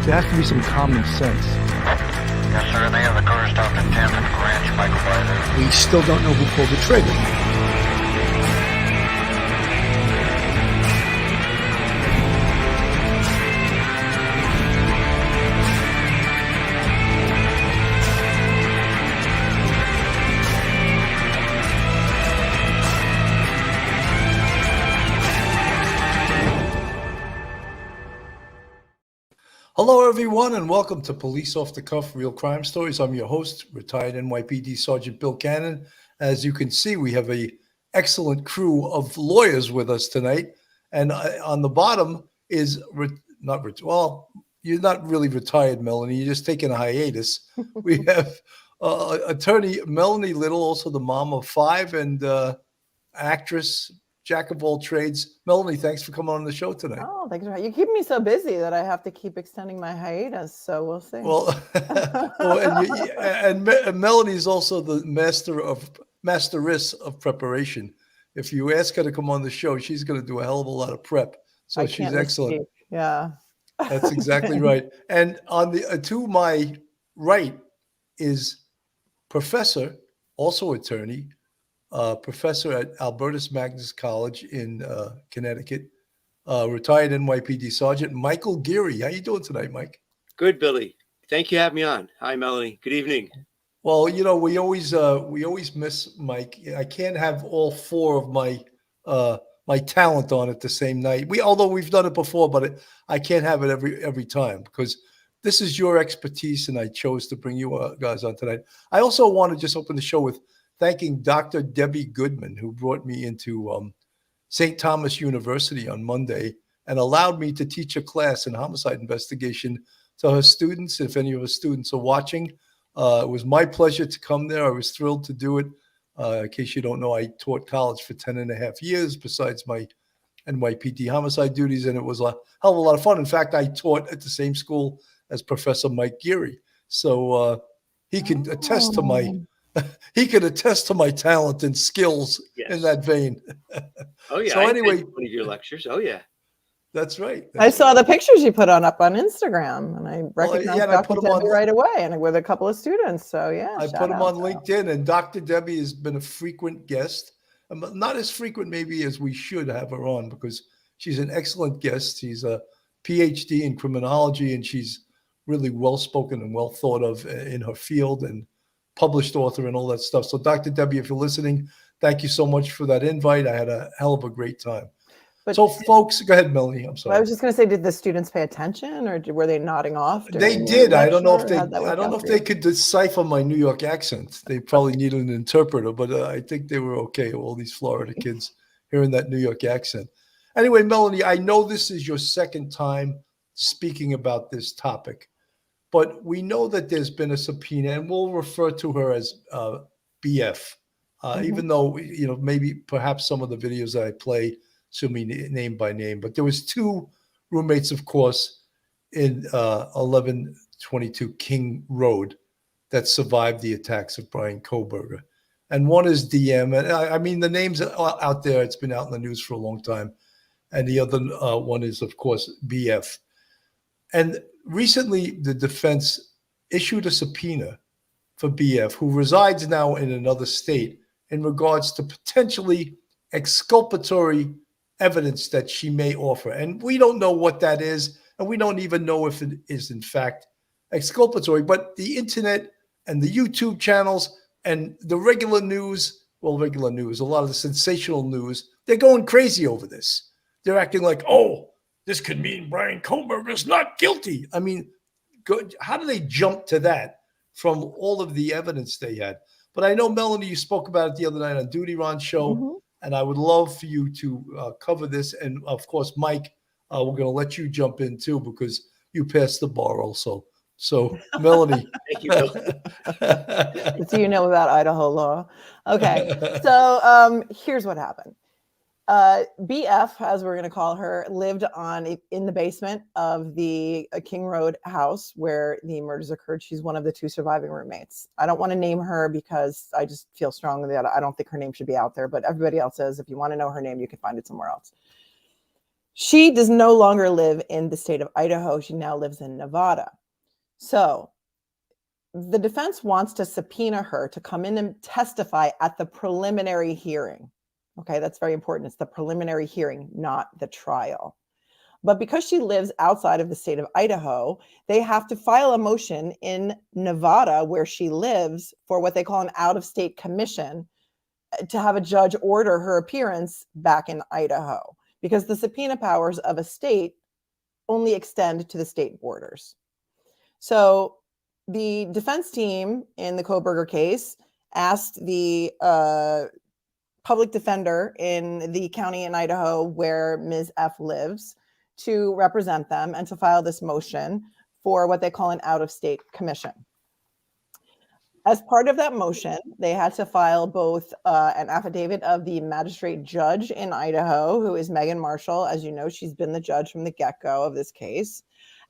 There has to be some common sense. Yes, sir. They have the car stopped at 10th and Ranch, Michael Byler. We still don't know who pulled the trigger. Hello, everyone, and welcome to Police Off the Cuff Real Crime Stories. I'm your host, retired NYPD Sergeant Bill Cannon. As you can see, we have an excellent crew of lawyers with us tonight. And on the bottom is, you're not really retired, Melanie. You're just taking a hiatus. We have attorney Melanie Little, also the mom of five, and actress, jack of all trades. Melanie, thanks for coming on the show tonight. Oh, thanks for you keep me so busy that I have to keep extending my hiatus. So we'll see. Well, and Melanie is also the masteress of preparation. If you ask her to come on the show, she's going to do a hell of a lot of prep. So she's excellent. Yeah, that's exactly right. And on the to my right is Professor, also attorney, professor at Albertus Magnus College in Connecticut, retired NYPD Sergeant Michael Geary. How you doing tonight, Mike? Good, Billy. Thank you for having me on. Hi, Melanie. Good evening. Well, you know, we always miss Mike. I can't have all four of my talent on at the same night. Although we've done it before, but I can't have it every time because this is your expertise, and I chose to bring you guys on tonight. I also want to just open the show with thanking Dr. Debbie Goodman, who brought me into St. Thomas University on Monday and allowed me to teach a class in homicide investigation to her students. If any of her students are watching, it was my pleasure to come there. I was thrilled to do it. In case you don't know, I taught college for 10 and a half years besides my NYPD homicide duties, and it was a hell of a lot of fun. In fact, I taught at the same school as Professor Mike Geary. So he can attest to my talent and skills in that vein. Oh yeah. So anyway, one of your lectures. Oh yeah. That's right. I saw the pictures you put up on Instagram, and I recognized Dr. Debbie right away, and with a couple of students. So yeah, I put them on LinkedIn, and Dr. Debbie has been a frequent guest. Not as frequent maybe as we should have her on because she's an excellent guest. She's a PhD in criminology, and she's really well-spoken and well thought of in her field, and published author and all that stuff. So Dr. Debbie, if you're listening, thank you so much for that invite. I had a hell of a great time. But so folks, go ahead, Melanie. I'm sorry. I was just going to say, did the students pay attention, or were they nodding off? They did. I don't know if they could decipher my New York accent. They probably needed an interpreter, but I think they were okay. All these Florida kids hearing that New York accent. Anyway, Melanie, I know this is your second time speaking about this topic, but we know that there's been a subpoena, and we'll refer to her as BF, even though, you know, maybe perhaps some of the videos that I play should be name by name. But there was two roommates, of course, in 1122 King Road that survived the attacks of Bryan Kohberger. And one is DM. And I mean, the names are out there. It's been out in the news for a long time. And the other one is, of course, BF. And recently, the defense issued a subpoena for BF, who resides now in another state, in regards to potentially exculpatory evidence that she may offer. And we don't know what that is, and we don't even know if it is, in fact, exculpatory. But the internet and the YouTube channels and the regular news, a lot of the sensational news, they're going crazy over this. They're acting like, oh, this could mean Bryan Kohberger is not guilty. I mean, how do they jump to that from all of the evidence they had? But I know, Melanie, you spoke about it the other night on Duty Ron's show, and I would love for you to cover this. And, of course, Mike, we're going to let you jump in, too, because you passed the bar also. So, Melanie. Thank you, Bill. So you know about Idaho law. Okay, so here's what happened. BF, as we're going to call her, lived in the basement of the King Road house where the murders occurred. She's one of the two surviving roommates. I don't want to name her because I just feel strongly that I don't think her name should be out there, but everybody else says if you want to know her name, you can find it somewhere else. She does no longer live in the state of Idaho. She now lives in Nevada. So the defense wants to subpoena her to come in and testify at the preliminary hearing. Okay, that's very important. It's the preliminary hearing, not the trial. But because she lives outside of the state of Idaho, they have to file a motion in Nevada where she lives for what they call an out-of-state commission to have a judge order her appearance back in Idaho, because the subpoena powers of a state only extend to the state borders. So the defense team in the Kohberger case asked the public defender in the county in Idaho where Ms. F lives to represent them and to file this motion for what they call an out-of-state commission. As part of that motion, they had to file both an affidavit of the magistrate judge in Idaho, who is Megan Marshall. As you know, she's been the judge from the get-go of this case.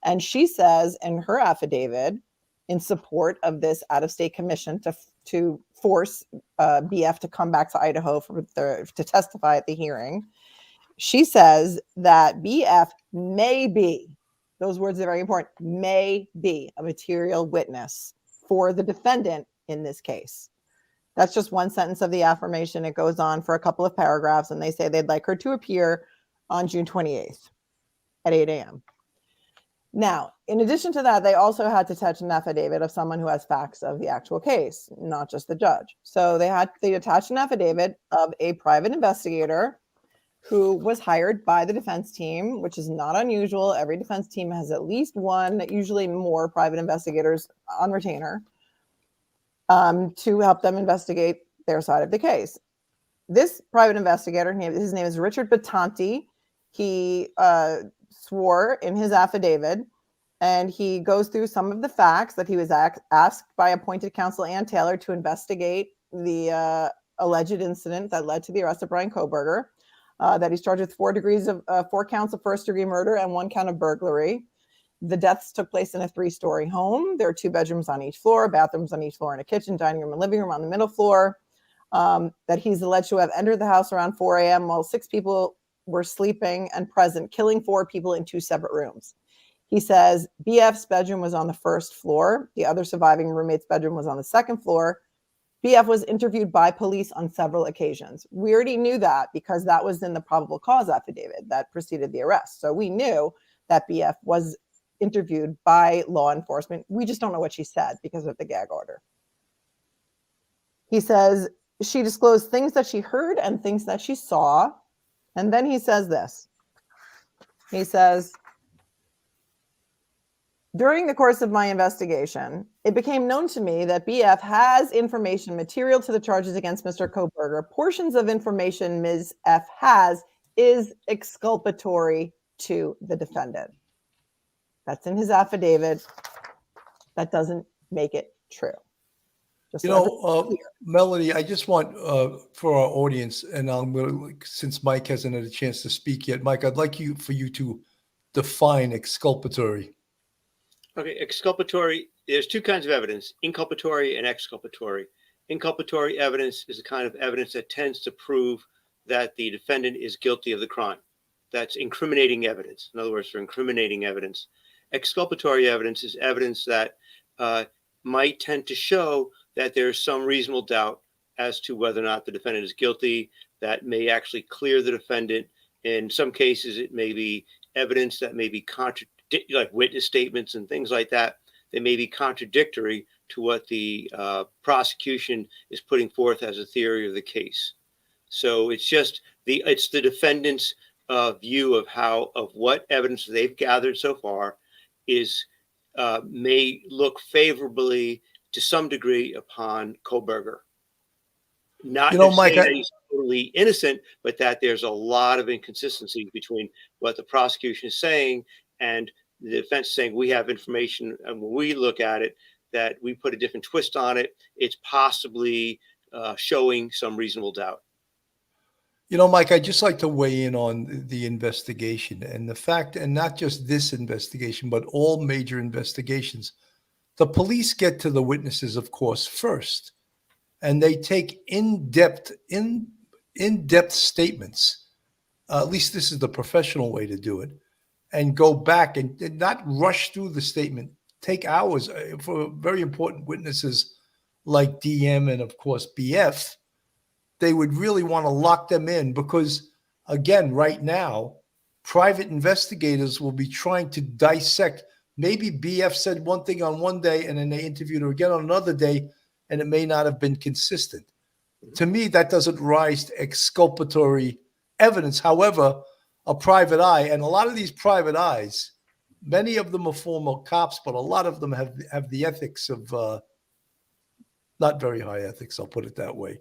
And she says in her affidavit, in support of this out-of-state commission to force BF to come back to Idaho to testify at the hearing, she says that BF may be, those words are very important, may be a material witness for the defendant in this case. That's just one sentence of the affirmation. It goes on for a couple of paragraphs, and they say they'd like her to appear on June 28th at 8 a.m. Now, in addition to that, they also had to touch an affidavit of someone who has facts of the actual case, not just the judge. So they attached an affidavit of a private investigator who was hired by the defense team, which is not unusual. Every defense team has at least one, usually more private investigators on retainer to help them investigate their side of the case. This private investigator, his name is Richard Batanti. He swore in his affidavit, and he goes through some of the facts that he was asked by appointed counsel Ann Taylor to investigate the alleged incident that led to the arrest of Bryan Kohberger, that he's charged with 4 counts of first-degree murder and 1 count of burglary. The deaths took place in a 3-story home. There are 2 bedrooms on each floor, bathrooms on each floor, and a kitchen, dining room, and living room on the middle floor. That he's alleged to have entered the house around 4 a.m. while 6 people were sleeping and present, killing 4 people in 2 separate rooms. He says BF's bedroom was on the 1st floor. The other surviving roommate's bedroom was on the 2nd floor. BF was interviewed by police on several occasions. We already knew that because that was in the probable cause affidavit that preceded the arrest. So we knew that BF was interviewed by law enforcement. We just don't know what she said because of the gag order. He says she disclosed things that she heard and things that she saw. And then he says this. He says, during the course of my investigation, it became known to me that BF has information material to the charges against Mr. Kohberger. Portions of information Ms. F has is exculpatory to the defendant. That's in his affidavit. That doesn't make it true. Just Melanie, I just want for our audience, and I'm going to, since Mike hasn't had a chance to speak yet, Mike, I'd like for you to define exculpatory. Okay, exculpatory, there's 2 kinds of evidence, inculpatory and exculpatory. Inculpatory evidence is the kind of evidence that tends to prove that the defendant is guilty of the crime. That's incriminating evidence. In other words, for incriminating evidence. Exculpatory evidence is evidence that might tend to show that there's some reasonable doubt as to whether or not the defendant is guilty, that may actually clear the defendant. In some cases, it may be evidence that may be like witness statements and things like that. They may be contradictory to what the prosecution is putting forth as a theory of the case. So it's just it's the defendant's view of what evidence they've gathered so far may look favorably to some degree upon Kohberger. Not Mike, that he's totally innocent, but that there's a lot of inconsistency between what the prosecution is saying and the defense saying we have information, and when we look at it, that we put a different twist on it. It's possibly showing some reasonable doubt. Mike, I'd just like to weigh in on the investigation and the fact, and not just this investigation, but all major investigations. The police get to the witnesses, of course, first, and they take in-depth statements at least this is the professional way to do it, and go back and not rush through the statement. Take hours for very important witnesses like DM and, of course, BF. They would really want to lock them in because, again, right now, private investigators will be trying to dissect. Maybe BF said one thing on one day and then they interviewed her again on another day, and it may not have been consistent. To me, that doesn't rise to exculpatory evidence. However, a private eye, and a lot of these private eyes, many of them are former cops, but a lot of them have the ethics of not very high ethics, I'll put it that way.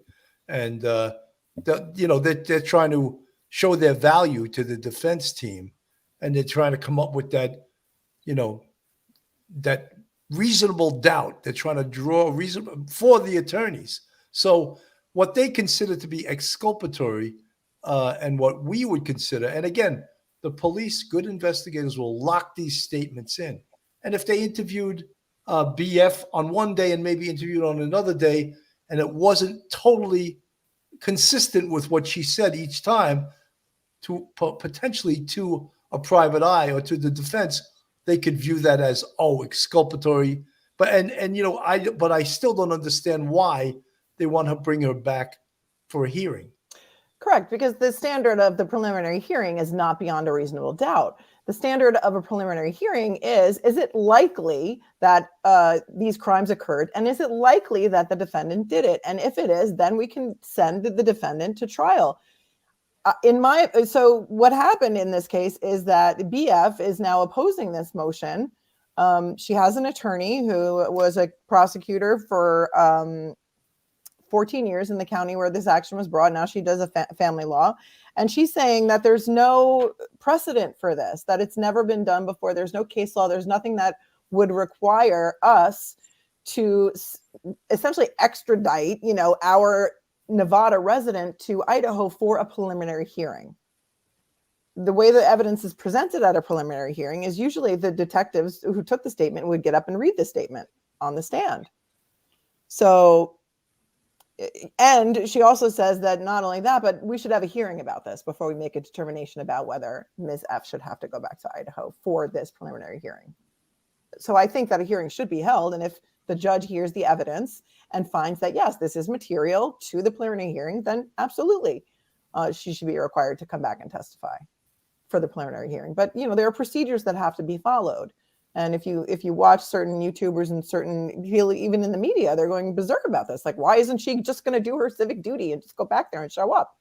And, they're trying to show their value to the defense team, and they're trying to come up with that, that reasonable doubt. They're trying to draw reason for the attorneys. So what they consider to be exculpatory and what we would consider, and again, the police, good investigators, will lock these statements in. And if they interviewed BF on one day and maybe interviewed on another day, and it wasn't totally consistent with what she said each time, to potentially to a private eye or to the defense, they could view that as exculpatory. But I still don't understand why they want to bring her back for a hearing. Correct, because the standard of the preliminary hearing is not beyond a reasonable doubt. The standard of a preliminary hearing is it likely that these crimes occurred, and is it likely that the defendant did it? And if it is, then we can send the defendant to trial. So what happened in this case is that BF is now opposing this motion. She has an attorney who was a prosecutor for 14 years in the county where this action was brought. Now she does a family law. And she's saying that there's no precedent for this, that it's never been done before. There's no case law. There's nothing that would require us to essentially extradite, our Nevada resident to Idaho for a preliminary hearing. The way the evidence is presented at a preliminary hearing is usually the detectives who took the statement would get up and read the statement on the stand. So, and she also says that not only that, but we should have a hearing about this before we make a determination about whether Ms. F should have to go back to Idaho for this preliminary hearing. So I think that a hearing should be held. And if the judge hears the evidence and finds that, yes, this is material to the preliminary hearing, then absolutely she should be required to come back and testify for the preliminary hearing. But, there are procedures that have to be followed. And if you watch certain YouTubers and certain, even in the media, they're going berserk about this. Like, why isn't she just going to do her civic duty and just go back there and show up?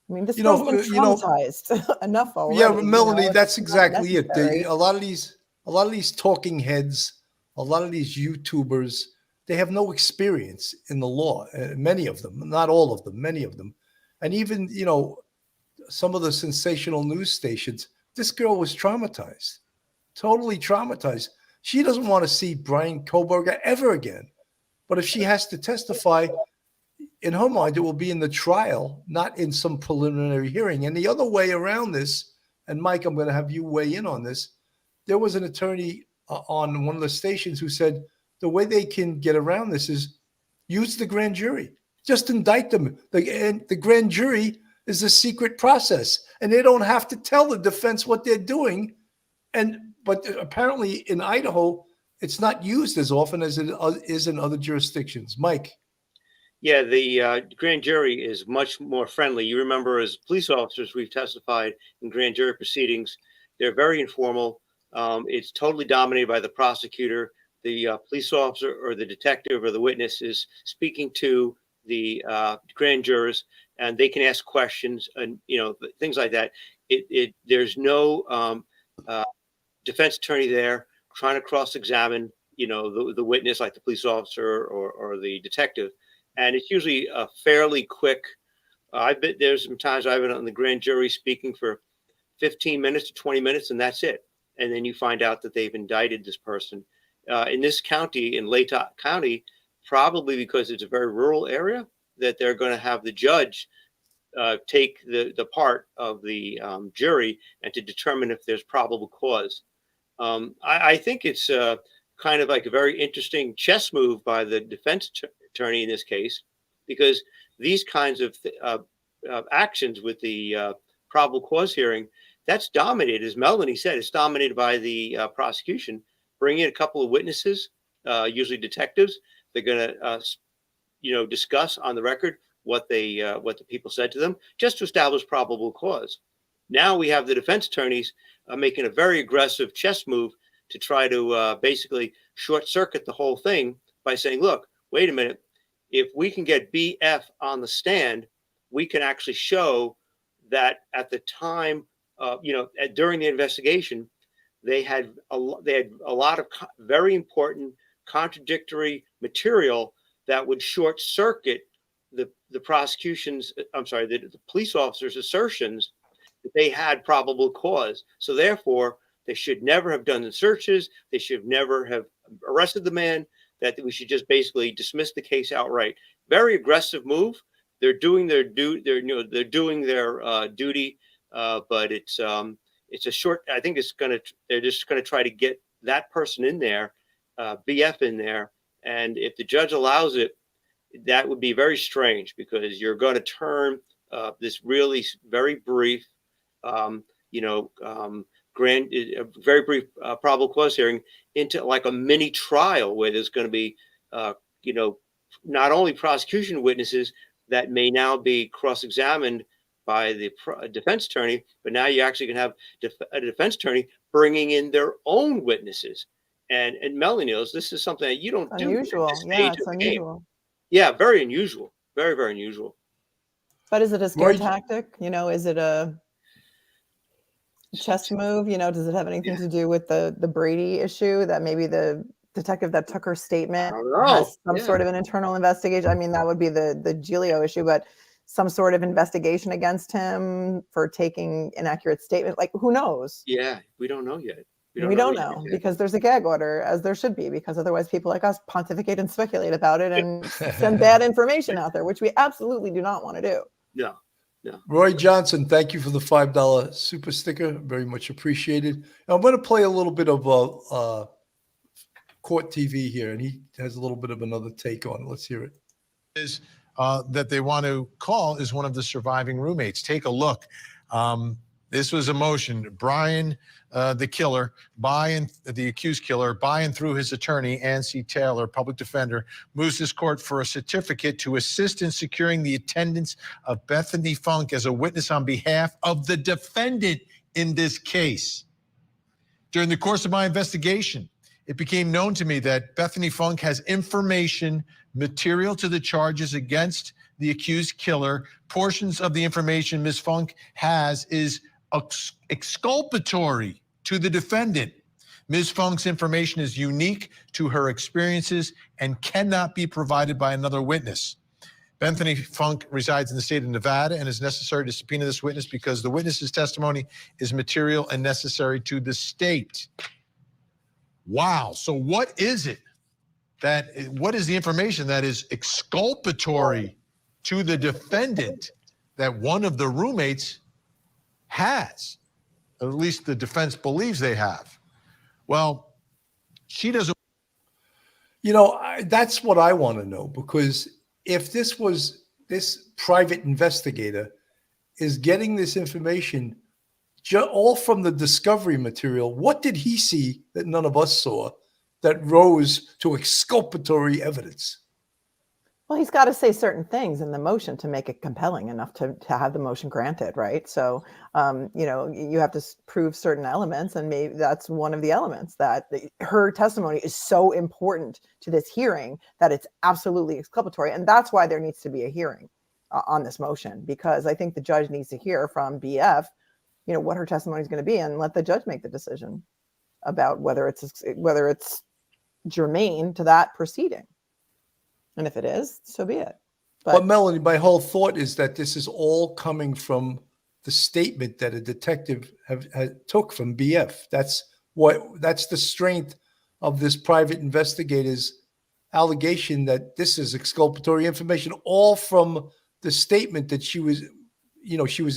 I mean, this girl's been traumatized enough already. Yeah, Melanie, that's exactly it. A lot of these talking heads, a lot of these YouTubers, they have no experience in the law. Many of them, not all of them, many of them. And even, some of the sensational news stations, this girl was traumatized. Totally traumatized. She doesn't want to see Bryan Kohberger ever again. But if she has to testify, in her mind, it will be in the trial, not in some preliminary hearing. And the other way around this, and Mike, I'm going to have you weigh in on this. There was an attorney on one of the stations who said the way they can get around this is use the grand jury. Just indict them. The grand jury is a secret process, and they don't have to tell the defense what they're doing. But apparently in Idaho, it's not used as often as it is in other jurisdictions. Mike. Yeah, the grand jury is much more friendly. You remember, as police officers, we've testified in grand jury proceedings. They're very informal. It's totally dominated by the prosecutor. The police officer or the detective or the witness is speaking to the grand jurors, and they can ask questions and things like that. There's no defense attorney there trying to cross-examine, the witness, like the police officer or the detective. And it's usually a fairly quick, there's some times I've been on the grand jury speaking for 15 minutes to 20 minutes, and that's it. And then you find out that they've indicted this person. In this county, in Latah County, probably because it's a very rural area, that they're going to have the judge take the part of the jury and to determine if there's probable cause. I think it's kind of like a very interesting chess move by the defense attorney in this case, because these kinds of actions with the probable cause hearing, that's dominated, as Melanie said, it's dominated by the prosecution. Bring in a couple of witnesses, usually detectives. They're going to, discuss on the record what the people said to them, just to establish probable cause. Now we have the defense attorneys making a very aggressive chess move to try to basically short circuit the whole thing by saying, look, wait a minute, if we can get BF on the stand, we can actually show that at the time, during the investigation, they had a lot of very important contradictory material that would short circuit the prosecution's, the police officers' assertions that they had probable cause. So therefore, they should never have done the searches. They should never have arrested the man. That we should just basically dismiss the case outright. Very aggressive move. They're doing their duty, but it's a short. I think they're just gonna try to get that person in there, BF in there, and if the judge allows it, that would be very strange because you're going to turn this really very brief, very brief probable cause hearing into like a mini trial where there's going to be, not only prosecution witnesses that may now be cross-examined by the defense attorney, but now you actually can have a defense attorney bringing in their own witnesses. And Melanie knows this is something that you don't do. Unusual. Yeah, it's unusual. Yeah, very unusual. Very, very unusual. But is it a scare tactic? Is it a chess move? Does it have anything to do with the Brady issue that maybe the detective that took her statement has some sort of an internal investigation? I mean, that would be the Giglio issue, but some sort of investigation against him for taking inaccurate statement. Like, who knows? Yeah, we don't know yet. We don't know because there's a gag order, as there should be, because otherwise people like us pontificate and speculate about it and send bad information out there, which we absolutely do not want to do. No. Roy Johnson, thank you for the $5 super sticker. Very much appreciated. I'm going to play a little bit of court TV here, and he has a little bit of another take on it. Let's hear it. Is that they want to call is one of the surviving roommates. Take a look. This was a motion. Bryan, the killer, the accused killer, by and through his attorney, Ann C. Taylor, public defender, moves this court for a certificate to assist in securing the attendance of Bethany Funk as a witness on behalf of the defendant in this case. During the course of my investigation, it became known to me that Bethany Funk has information material to the charges against the accused killer. Portions of the information Ms. Funk has is exculpatory to the defendant. Ms. Funk's information is unique to her experiences and cannot be provided by another witness. Bethany Funk resides in the state of Nevada and is necessary to subpoena this witness because the witness's testimony is material and necessary to the state. Wow. So what is it what is the information that is exculpatory to the defendant that one of the roommates has? At least the defense believes they have. Well, she doesn't. That's what I want to know, because if this private investigator is getting this information all from the discovery material, what did he see that none of us saw that rose to exculpatory evidence? Well, he's got to say certain things in the motion to make it compelling enough to have the motion granted, right? So, you have to prove certain elements, and maybe that's one of the elements, that her testimony is so important to this hearing that it's absolutely exculpatory. And that's why there needs to be a hearing on this motion, because I think the judge needs to hear from BF, what her testimony is going to be, and let the judge make the decision about whether it's germane to that proceeding. And if it is, so be it. But Melanie, my whole thought is that this is all coming from the statement that a detective took from BF. That's the strength of this private investigator's allegation that this is exculpatory information, all from the statement that she was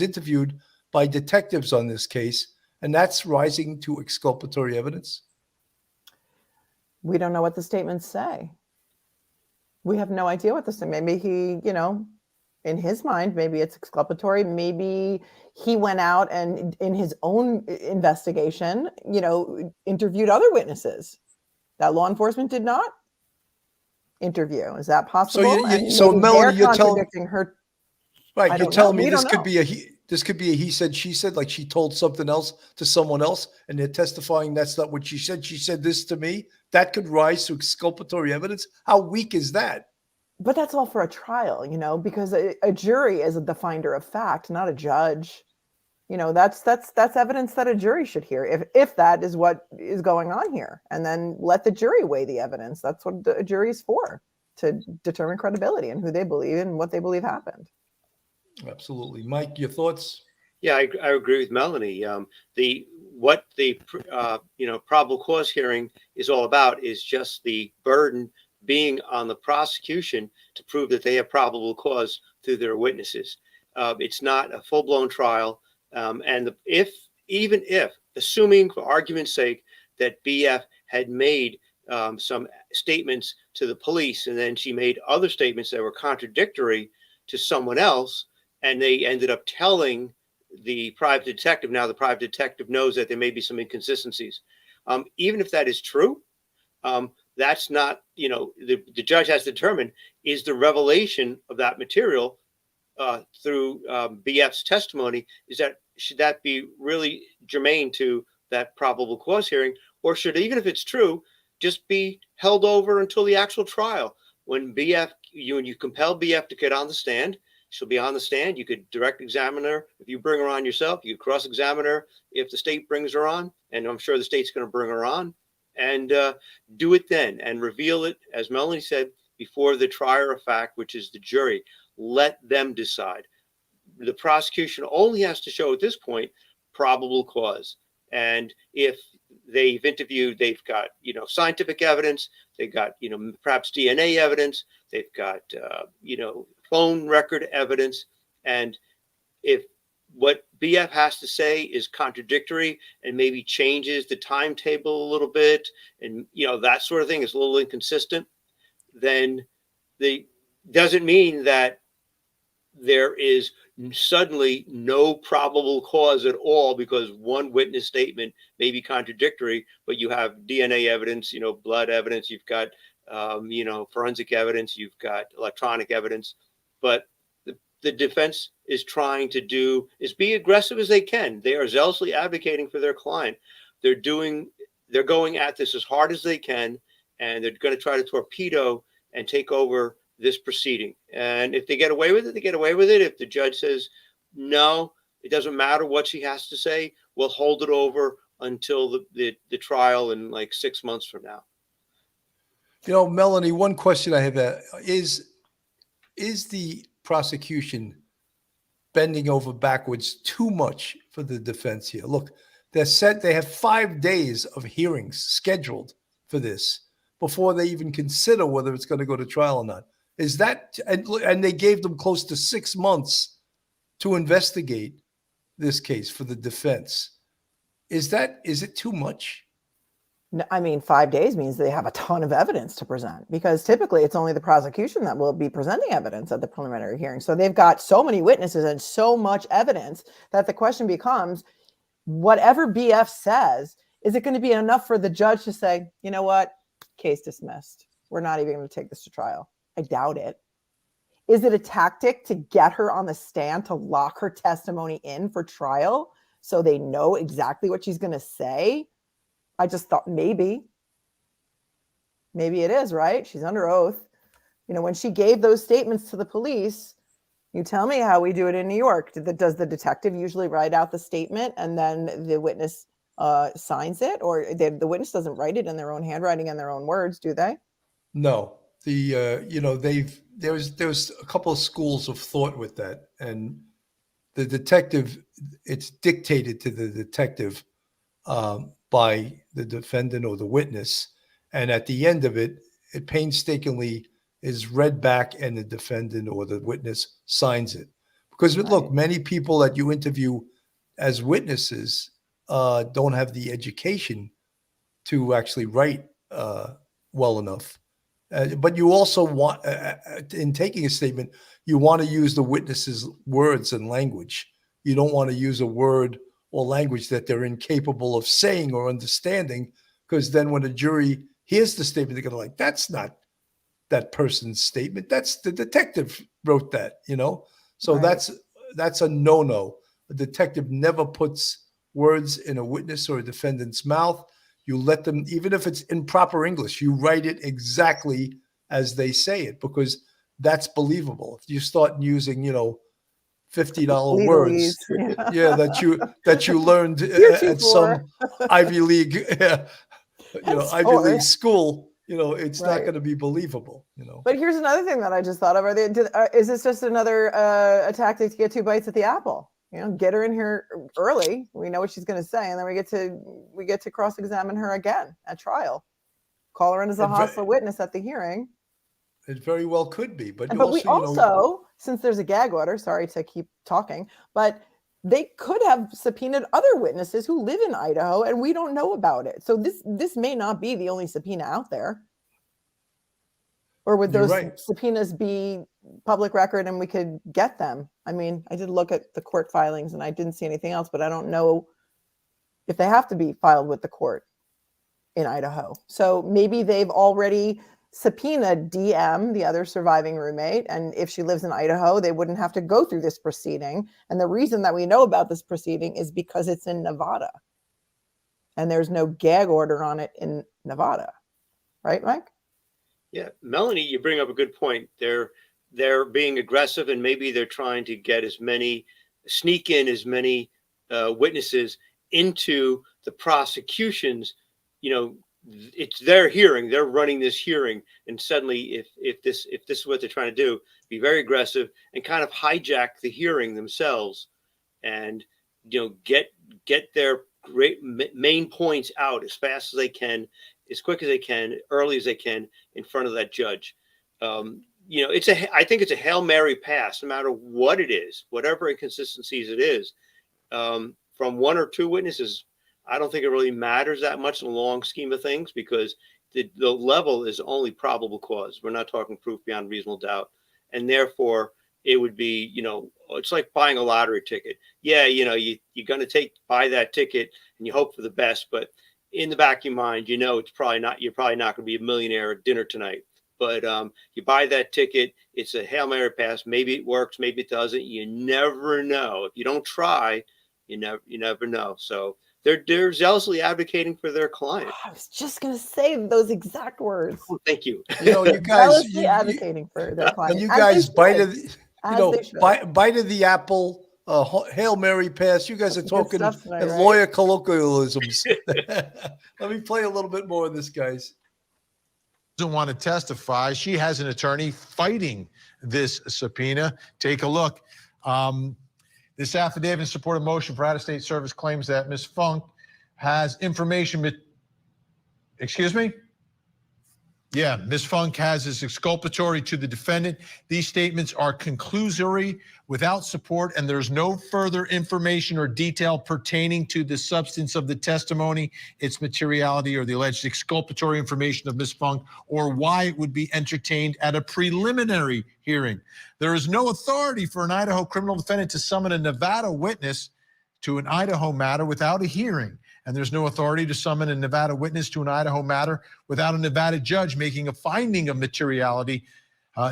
interviewed by detectives on this case, and that's rising to exculpatory evidence. We don't know what the statements say. We have no idea what this is. Maybe he, in his mind, maybe it's exculpatory. Maybe he went out and in his own investigation, interviewed other witnesses that law enforcement did not interview. Is that possible? So Melanie, you're contradicting her. Right. You're telling me this could be a he said, she said, like she told something else to someone else and they're testifying that's not what she said. She said this to me. That could rise to exculpatory evidence. How weak is that? But that's all for a trial, because a jury is the finder of fact, not a judge. That's evidence that a jury should hear if that is what is going on here, and then let the jury weigh the evidence. That's what a jury is for, to determine credibility and who they believe and what they believe happened. Absolutely. Mike, your thoughts? Yeah, I agree with Melanie. The probable cause hearing is all about is just the burden being on the prosecution to prove that they have probable cause through their witnesses. It's not a full-blown trial. Even if, assuming for argument's sake that BF had made some statements to the police and then she made other statements that were contradictory to someone else, and they ended up telling the private detective, now the private detective knows that there may be some inconsistencies. Even if that is true, that's not, the judge has to determine, is the revelation of that material through BF's testimony, should that be really germane to that probable cause hearing, or should, even if it's true, just be held over until the actual trial? When you compel BF to get on the stand, she'll be on the stand. You could direct examine her if you bring her on yourself. You could cross-examine her if the state brings her on, and I'm sure the state's going to bring her on, and do it then and reveal it, as Melanie said, before the trier of fact, which is the jury. Let them decide. The prosecution only has to show at this point probable cause. And if they've interviewed, they've got, scientific evidence, they've got, perhaps DNA evidence, they've got, phone record evidence. And if what BF has to say is contradictory and maybe changes the timetable a little bit, and, that sort of thing is a little inconsistent, then doesn't mean that there is suddenly no probable cause at all because one witness statement may be contradictory, but you have DNA evidence, blood evidence, you've got, forensic evidence, you've got electronic evidence. But the defense is trying to do is be aggressive as they can. They are zealously advocating for their client. They're going at this as hard as they can, and they're going to try to torpedo and take over this proceeding. And if they get away with it, they get away with it. If the judge says, no, it doesn't matter what she has to say, we'll hold it over until the trial in like 6 months from now. Melanie, one question I have is the prosecution bending over backwards too much for the defense here? Look, they have 5 days of hearings scheduled for this before they even consider whether it's going to go to trial or not. Is that, and they gave them close to 6 months to investigate this case for the defense. Is it too much? No, 5 days means they have a ton of evidence to present, because typically it's only the prosecution that will be presenting evidence at the preliminary hearing. So they've got so many witnesses and so much evidence that the question becomes, whatever BF says, is it going to be enough for the judge to say, you know what, case dismissed. We're not even going to take this to trial. I doubt it. Is it a tactic to get her on the stand, to lock her testimony in for trial so they know exactly what she's going to say? I just thought maybe it is, right? She's under oath. When she gave those statements to the police, you tell me how we do it in New York. Does the detective usually write out the statement and then the witness signs it, or the witness doesn't write it in their own handwriting and their own words, do they? No. There's a couple of schools of thought with that, and the detective, it's dictated to the detective by the defendant or the witness, and at the end of it painstakingly is read back and the defendant or the witness signs it. Because look, many people that you interview as witnesses don't have the education to actually write well enough. But you also want, in taking a statement, you want to use the witness's words and language. You don't want to use a word or language that they're incapable of saying or understanding, because then when a jury hears the statement, they're going to like, that's not that person's statement. That's the detective wrote that, you know? So Right. that's a no-no. A detective never puts words in a witness or a defendant's mouth. You let them, even if it's improper English, you write it exactly as they say it, because that's believable. If you start using, you know, $50 Legalese, words, yeah, that you learned at some Ivy League, Ivy League school, you know, it's not going to be believable, you know. But here's another thing that I just thought of: is this just another a tactic to get 2 bites at the apple? You know, get her in here early. We know what she's going to say, and then we get to cross-examine her again at trial. Call her in as a hostile witness at the hearing. It very well could be, but we also, since there's a gag order, sorry to keep talking, but they could have subpoenaed other witnesses who live in Idaho, and we don't know about it. So this may not be the only subpoena out there. Or would those subpoenas be public record and we could get them? I mean, I did look at the court filings and I didn't see anything else, but I don't know if they have to be filed with the court in Idaho. So maybe they've already subpoenaed DM, the other surviving roommate, and if she lives in Idaho, they wouldn't have to go through this proceeding. And the reason that we know about this proceeding is because it's in Nevada. And there's no gag order on it in Nevada. Right, Mike? Yeah, Melanie, you bring up a good point. They're being aggressive, and maybe they're trying to get sneak in as many witnesses into the prosecution's. You know, it's their hearing. They're running this hearing, and suddenly, if this is what they're trying to do, be very aggressive and kind of hijack the hearing themselves, and get their great main points out as fast as they can, as quick as they can, early as they can, in front of that judge. I think it's a Hail Mary pass, no matter what it is, whatever inconsistencies it is. From 1 or 2 witnesses, I don't think it really matters that much in the long scheme of things, because the level is only probable cause. We're not talking proof beyond reasonable doubt. And therefore, it would be, it's like buying a lottery ticket. Yeah, you're going to buy that ticket and you hope for the best, but in the back of your mind, you're probably not going to be a millionaire at dinner tonight. But you buy that ticket, it's a Hail Mary pass. Maybe it works, maybe it doesn't. You never know. If you don't try, you never know. So they're zealously advocating for their client. I was just going to say those exact words. Oh, thank you. You guys zealously advocating for their client. And you guys bite of the apple. Hail Mary pass. You guys are talking tonight, lawyer colloquialisms. Let me play a little bit more of this, guys. Doesn't want to testify. She has an attorney fighting this subpoena. Take a look. This affidavit in support of motion for out-of-state service claims that Ms. Funk has information. Excuse me? Yeah, Ms. Funk has this exculpatory to the defendant. These statements are conclusory, without support, and there's no further information or detail pertaining to the substance of the testimony, its materiality, or the alleged exculpatory information of Ms. Funk, or why it would be entertained at a preliminary hearing. There is no authority for an Idaho criminal defendant to summon a Nevada witness to an Idaho matter without a hearing. And there's no authority to summon a Nevada witness to an Idaho matter without a Nevada judge making a finding of materiality,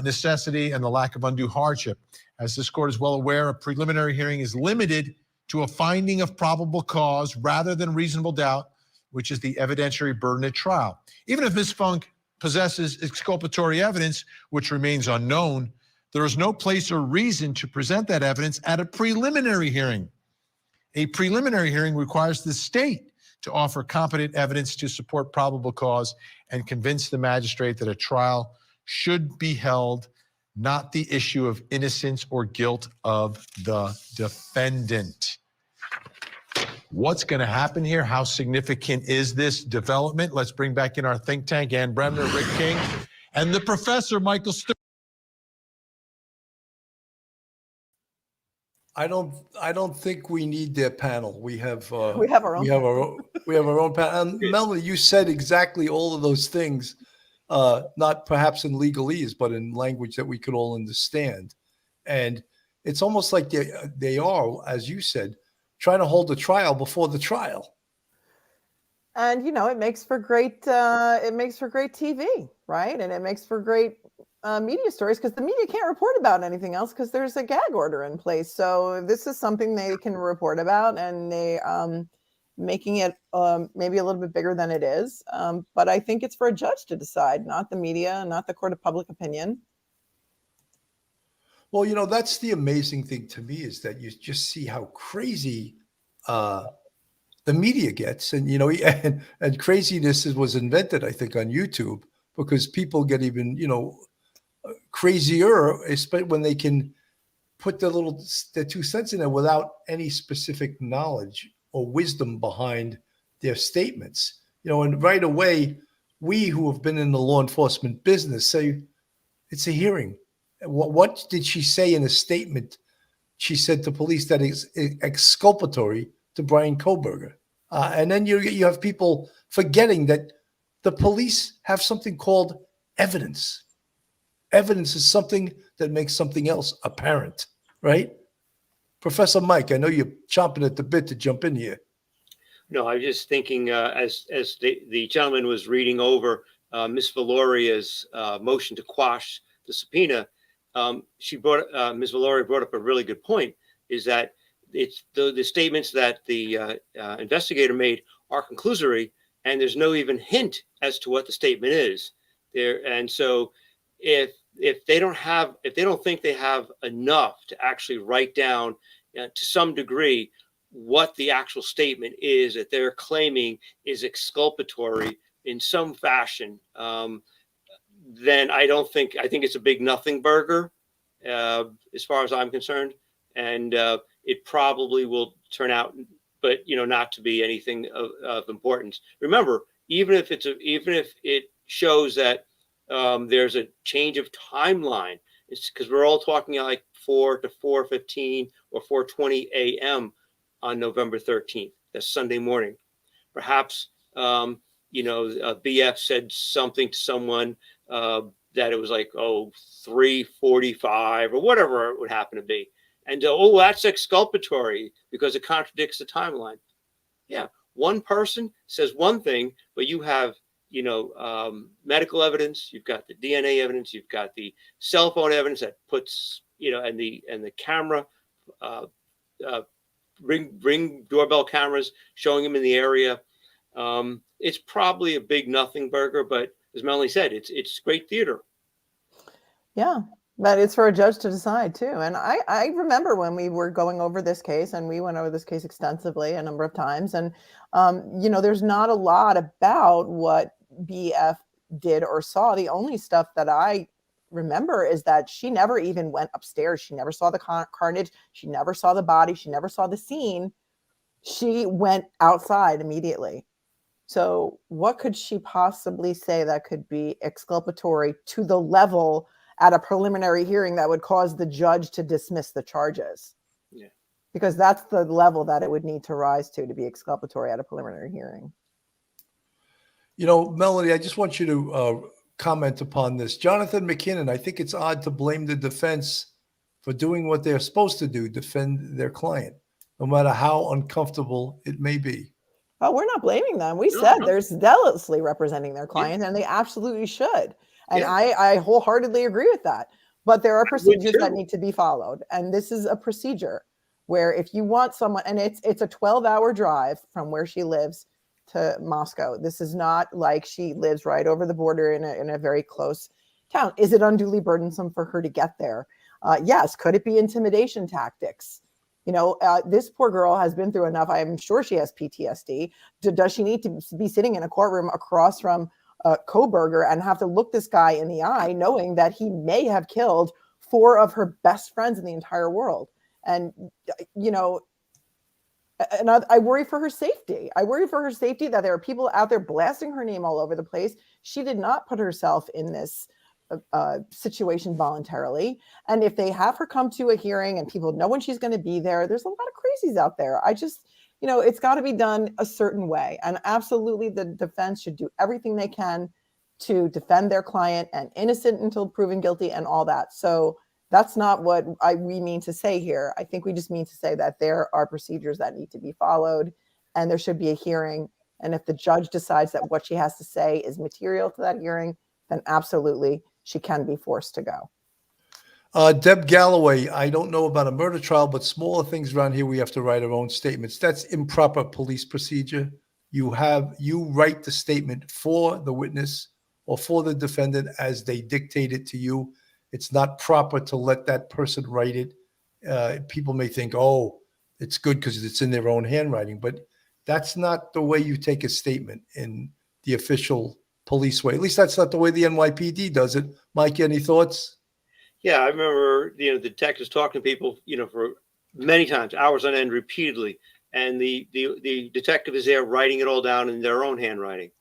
necessity, and the lack of undue hardship. As this court is well aware, a preliminary hearing is limited to a finding of probable cause rather than reasonable doubt, which is the evidentiary burden at trial. Even if Ms. Funk possesses exculpatory evidence, which remains unknown, there is no place or reason to present that evidence at a preliminary hearing. A preliminary hearing requires the state to offer competent evidence to support probable cause and convince the magistrate that a trial should be held, not the issue of innocence or guilt of the defendant. What's going to happen here? How significant is this development? Let's bring back in our think tank, Ann Bremner, Rick King, and the professor, Michael Stewart. I don't think we need their panel. We have our own. We have our own panel. And Melanie, you said exactly all of those things not perhaps in legalese, but in language that we could all understand. And it's almost like they are, as you said, trying to hold the trial before the trial. And it makes for great TV, right? And it makes for great media stories, because the media can't report about anything else because there's a gag order in place. So this is something they can report about, and they making it maybe a little bit bigger than it is. But I think it's for a judge to decide, not the media, not the court of public opinion. Well, that's the amazing thing to me, is that you just see how crazy the media gets. And, and craziness was invented, I think, on YouTube, because people get even, crazier, especially when they can put their 2 cents in there without any specific knowledge or wisdom behind their statements. And right away, we who have been in the law enforcement business say, it's a hearing. What did she say in a statement? She said to police that is exculpatory to Bryan Kohberger. And then you have people forgetting that the police have something called evidence. Evidence is something that makes something else apparent, right? Professor Mike, I know you're chomping at the bit to jump in here. No, I was just thinking, as the gentleman was reading over Ms. Valoria's motion to quash the subpoena, Ms. Valoria brought up a really good point, is that it's the statements that the investigator made are conclusory, and there's no even hint as to what the statement is there. And so if they don't think they have enough to actually write down to some degree what the actual statement is that they're claiming is exculpatory in some fashion, then I think it's a big nothing burger, as far as I'm concerned. And it probably will turn out, but not to be anything of importance. Remember, even if it shows that there's a change of timeline, it's because we're all talking like 4 to 4:15 or 4:20 a.m. on November 13th. That's Sunday morning. Perhaps BF said something to someone that it was like 3:45 or whatever it would happen to be. And that's exculpatory because it contradicts the timeline. Yeah, one person says one thing, but you have medical evidence, you've got the DNA evidence, you've got the cell phone evidence that puts and the camera, ring doorbell cameras showing him in the area. It's probably a big nothing burger, but as Melanie said, it's great theater. Yeah. But it's for a judge to decide too. And I remember when we were going over this case, and we went over this case extensively a number of times. And, there's not a lot about what BF did or saw. The only stuff that I remember is that she never even went upstairs. She never saw the carnage. She never saw the body. She never saw the scene. She went outside immediately. So what could she possibly say that could be exculpatory to the level at a preliminary hearing that would cause the judge to dismiss the charges? Yeah. Because that's the level that it would need to rise to be exculpatory at a preliminary hearing. Melanie, I just want you to comment upon this. Jonathan McKinnon, I think it's odd to blame the defense for doing what they're supposed to do, defend their client, no matter how uncomfortable it may be. Oh, we're not blaming them. We said they're zealously representing their client, and they absolutely should. And I wholeheartedly agree with that. But there are procedures that need to be followed. And this is a procedure where if you want someone, and it's a 12-hour drive from where she lives to Moscow. This is not like she lives right over the border in a very close town. Is it unduly burdensome for her to get there? Yes. Could it be intimidation tactics? This poor girl has been through enough. I'm sure she has PTSD. Does she need to be sitting in a courtroom across from Kohberger and have to look this guy in the eye, knowing that he may have killed 4 of her best friends in the entire world? And, and I worry for her safety. I worry for her safety that there are people out there blasting her name all over the place. She did not put herself in this situation voluntarily. And if they have her come to a hearing and people know when she's going to be there, there's a lot of crazies out there. I just, it's got to be done a certain way. And absolutely the defense should do everything they can to defend their client and innocent until proven guilty and all that. So that's not what we mean to say here. I think we just mean to say that there are procedures that need to be followed and there should be a hearing. And if the judge decides that what she has to say is material to that hearing, then absolutely she can be forced to go. Deb Galloway, I don't know about a murder trial, but smaller things around here, we have to write our own statements. That's improper police procedure. You write the statement for the witness or for the defendant as they dictate it to you. It's not proper to let that person write it. People may think, oh, it's good because it's in their own handwriting, but that's not the way you take a statement in the official police way. At least that's not the way the NYPD does it. Mike, any thoughts? Yeah, I remember, the detectives talking to people, for many times, hours on end, repeatedly. And the detective is there writing it all down in their own handwriting,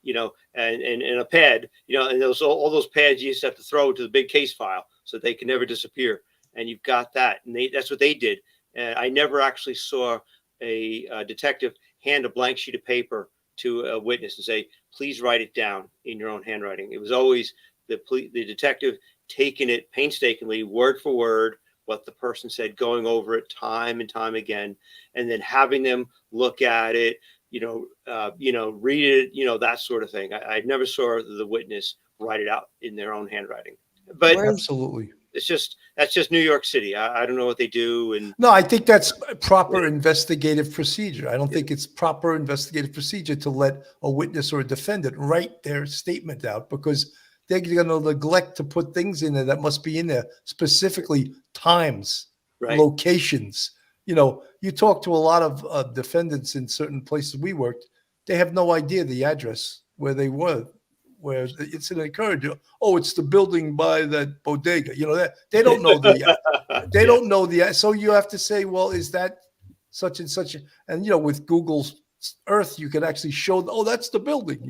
and in a pad, and all those pads you just have to throw to the big case file so they can never disappear. And you've got that. And that's what they did. And I never actually saw a detective hand a blank sheet of paper to a witness and say, please write it down in your own handwriting. It was always the detective taking it painstakingly, word for word, what the person said, going over it time and time again, and then having them look at it, read it, that sort of thing. I never saw the witness write it out in their own handwriting. But absolutely, that's just New York City. I don't know what they do. And no, I think that's proper investigative procedure. I don't think it's proper investigative procedure to let a witness or a defendant write their statement out, because they're going to neglect to put things in there that must be in there, specifically times, locations. You talk to a lot of defendants in certain places we worked, they have no idea the address where they were, where the incident occurred. Oh, it's the building by that bodega. They don't know they don't know so you have to say, well, is that such and such? And, with Google Earth, you can actually show, oh, that's the building,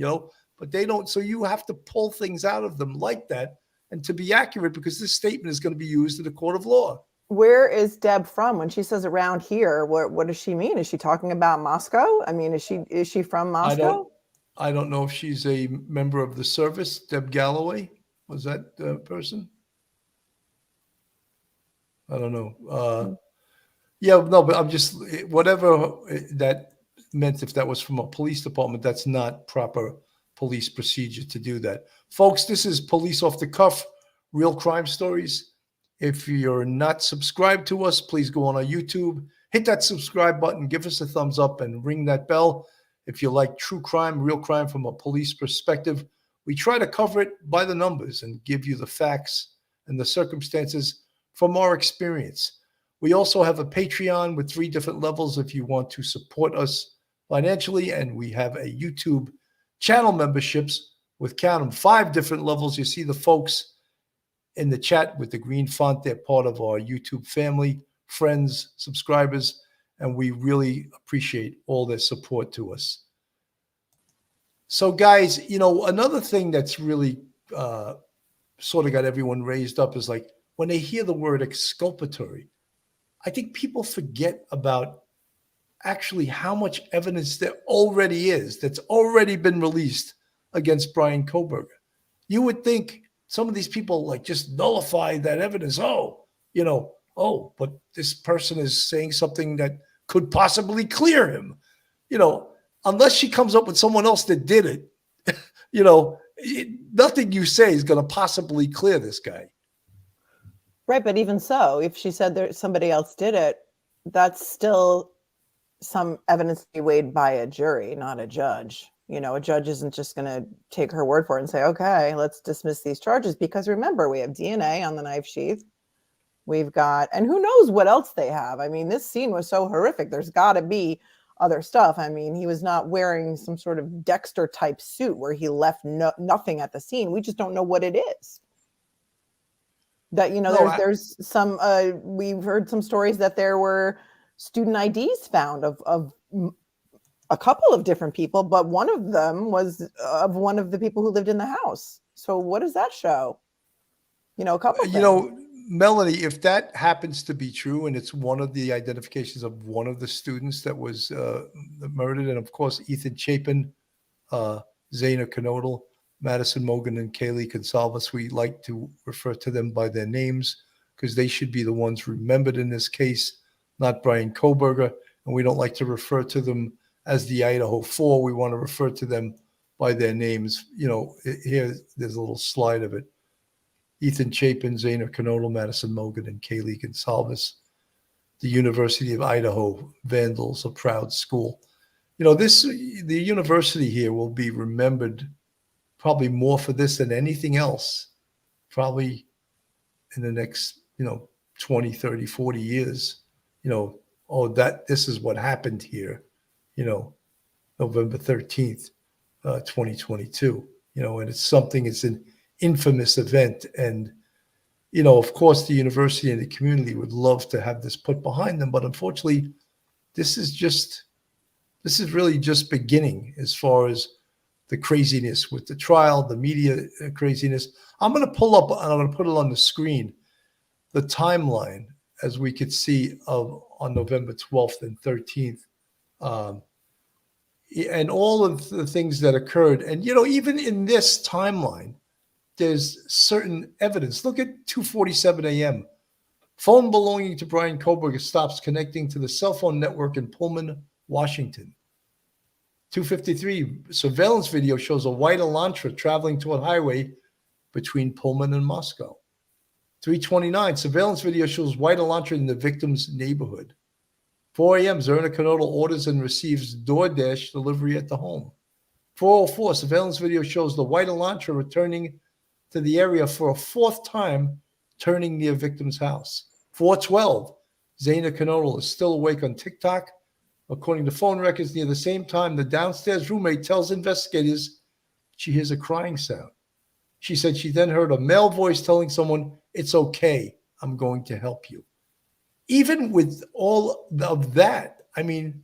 but they don't. So you have to pull things out of them like that, and to be accurate, because this statement is going to be used in a court of law. Where is Deb from? When she says around here, what does she mean? Is she talking about Moscow? I mean, is she from Moscow? I don't know if she's a member of the service. Deb Galloway, was that the person? I don't know. Yeah, no, but I'm just, whatever that meant, if that was from a police department, that's not proper police procedure to do that. Folks, this is Police Off the Cuff, real crime stories. If you're not subscribed to us, please go on our YouTube, hit that subscribe button, give us a thumbs up, and ring that bell. If you like true crime, real crime from a police perspective, we try to cover it by the numbers and give you the facts and the circumstances from our experience. We also have a Patreon with 3 different levels if you want to support us financially, and we have a YouTube channel memberships with, count them, 5 different levels. You see the folks in the chat with the green font. They're part of our YouTube family, friends, subscribers, and we really appreciate all their support to us. So guys, another thing that's really sort of got everyone raised up is, like, when they hear the word exculpatory, I think people forget about actually how much evidence there already is that's already been released against Bryan Kohberger. You would think some of these people, like, just nullify that evidence. But this person is saying something that could possibly clear him. Unless she comes up with someone else that did it, nothing you say is going to possibly clear this guy. Right, but even so, if she said that somebody else did it, that's still some evidence to be weighed by a jury, not a judge. A judge isn't just going to take her word for it and say, okay, let's dismiss these charges, because remember, we have DNA on the knife sheath. We've got, and who knows what else they have. I mean, this scene was so horrific. There's got to be other stuff. I mean, he was not wearing some sort of Dexter type suit where he left nothing at the scene. We just don't know what it is. That, there's some, we've heard some stories that there were student IDs found of a couple of different people, but one of them was of one of the people who lived in the house. So what does that show? A couple of things. Melanie, if that happens to be true, and it's one of the identifications of one of the students that was murdered, and of course Ethan Chapin, Zaina Knodel, Madison Mogen and Kaylee Gonsalves. We like to refer to them by their names because they should be the ones remembered in this case, not Bryan Kohberger. And we don't like to refer to them as the Idaho Four. We want to refer to them by their names. You know, here, there's a little slide of it. Ethan Chapin, Zainer Knodel, Madison Mogen, and Kaylee Gonsalves. The University of Idaho Vandals, a proud school. You know, the university here will be remembered probably more for this than anything else, probably in the next, 20, 30, 40 years, this is what happened here, November 13th, 2022, and it's an infamous event. And, of course, the university and the community would love to have this put behind them. But unfortunately, this is really just beginning as far as the craziness with the trial, the media craziness. I'm going to pull up, and I'm going to put it on the screen, the timeline, as we could see on November 12th and 13th. And all of the things that occurred. And, even in this timeline, there's certain evidence. Look at 2:47 a.m. Phone belonging to Bryan Kohberger stops connecting to the cell phone network in Pullman, Washington. 2:53, surveillance video shows a white Elantra traveling to a highway between Pullman and Moscow. 3:29, surveillance video shows white Elantra in the victim's neighborhood. 4 a.m., Zainer Knodel orders and receives DoorDash delivery at the home. 4:04, surveillance video shows the white Elantra returning to the area for a fourth time, turning near victim's house. 4:12, Zainer Knodel is still awake on TikTok. According to phone records, near the same time, the downstairs roommate tells investigators she hears a crying sound. She said she then heard a male voice telling someone, "It's okay, I'm going to help you." Even with all of that, I mean,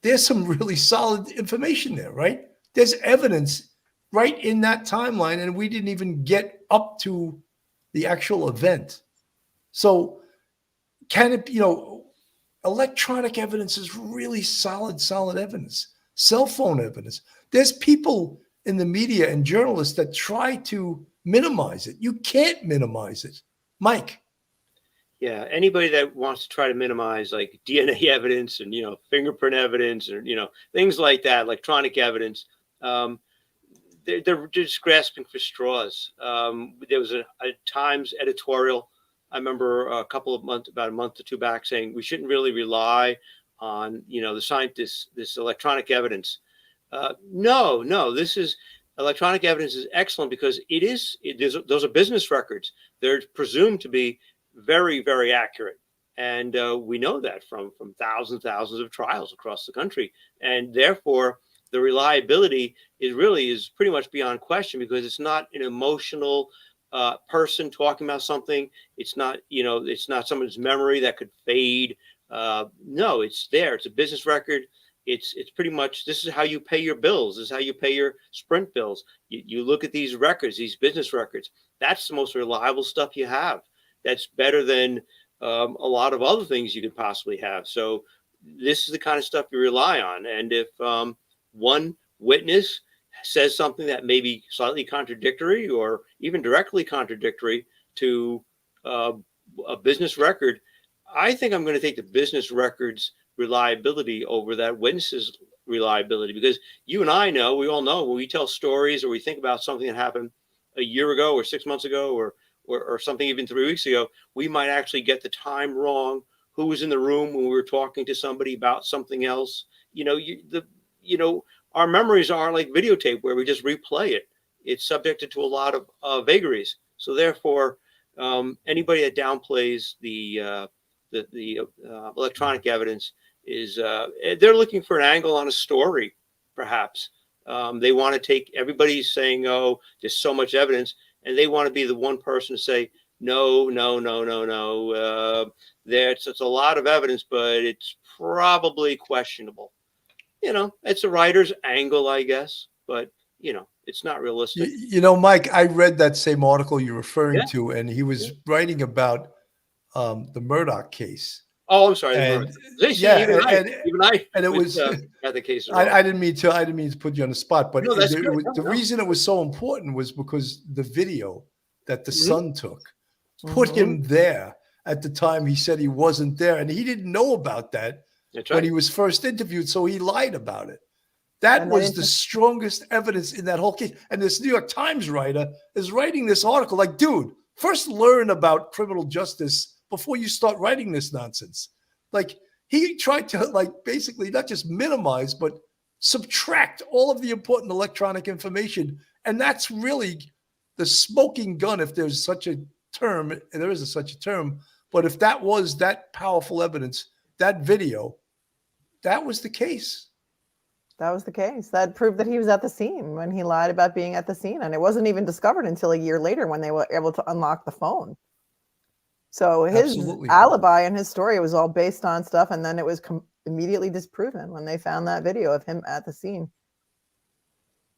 there's some really solid information there, right? There's evidence right in that timeline, and we didn't even get up to the actual event. So can it, electronic evidence is really solid evidence. Cell phone evidence. There's people in the media and journalists that try to minimize it. You can't minimize it. Mike. Yeah, anybody that wants to try to minimize like DNA evidence and, fingerprint evidence or, things like that, electronic evidence, they're just grasping for straws. There was a Times editorial, I remember about a month or two back, saying we shouldn't really rely on, the scientists, this electronic evidence. No, electronic evidence is excellent because those are business records. They're presumed to be very, very accurate. And we know that from thousands of trials across the country. And therefore, the reliability is pretty much beyond question because it's not an emotional person talking about something. It's not, it's not someone's memory that could fade. No, it's there. It's a business record. It's pretty much, this is how you pay your bills. This is how you pay your Sprint bills. You look at these records, these business records. That's the most reliable stuff you have. That's better than a lot of other things you could possibly have. So this is the kind of stuff you rely on. And if one witness says something that may be slightly contradictory or even directly contradictory to a business record, I think I'm going to take the business record's reliability over that witness's reliability, because you and I know, we all know, when we tell stories or we think about something that happened a year ago or 6 months ago or something even 3 weeks ago, we might actually get the time wrong, who was in the room when we were talking to somebody about something else. Our memories aren't like videotape where we just replay it. It's subjected to a lot of vagaries. So therefore, anybody that downplays the electronic evidence is they're looking for an angle on a story, perhaps. They want to take, everybody's saying, oh, there's so much evidence, and they want to be the one person to say, no. It's a lot of evidence, but it's probably questionable. It's a writer's angle, I guess, but it's not realistic. Mike, I read that same article you're referring to, and he was writing about the Murdoch case. Oh, I'm sorry. And, Even I, and it was had the case. I didn't mean to put you on the spot, but No, that's it good. was, No, the no. reason it was so important was because the video that the Mhm. son took put him there at the time he said he wasn't there, and he didn't know about that That's when right. he was first interviewed, so he lied about it. That And was the strongest evidence in that whole case. And this New York Times writer is writing this article like, dude, first learn about criminal justice before you start writing this nonsense. Like, he tried to, like, basically not just minimize, but subtract all of the important electronic information. And that's really the smoking gun, if there's such a term, and there isn't such a term, but if that was that powerful evidence, that video, that was the case. That was the case. That proved that he was at the scene when he lied about being at the scene. And it wasn't even discovered until a year later when they were able to unlock the phone. So his alibi and his story was all based on stuff. And then it was immediately disproven when they found that video of him at the scene.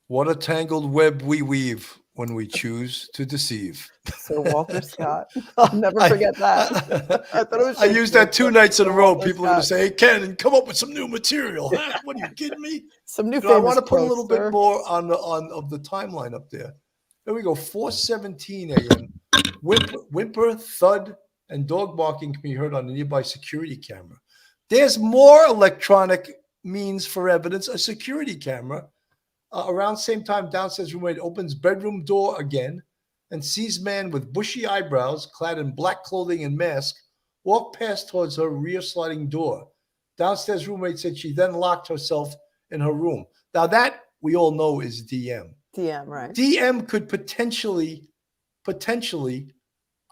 What a tangled web we weave when we choose to deceive. Sir Walter Scott. I'll never forget that. I used that 2 nights in a row. People are going to say, hey, Ken, come up with some new material. What are you kidding me? Some new I want to put a little bit more on the timeline up there. There we go. 4:17 a.m. Whimper, thud, and dog barking can be heard on a nearby security camera. There's more electronic means for evidence. A security camera. Around same time, downstairs roommate opens bedroom door again and sees man with bushy eyebrows, clad in black clothing and mask, walk past towards her rear sliding door. Downstairs roommate said she then locked herself in her room. Now that we all know is DM. DM, right? DM could potentially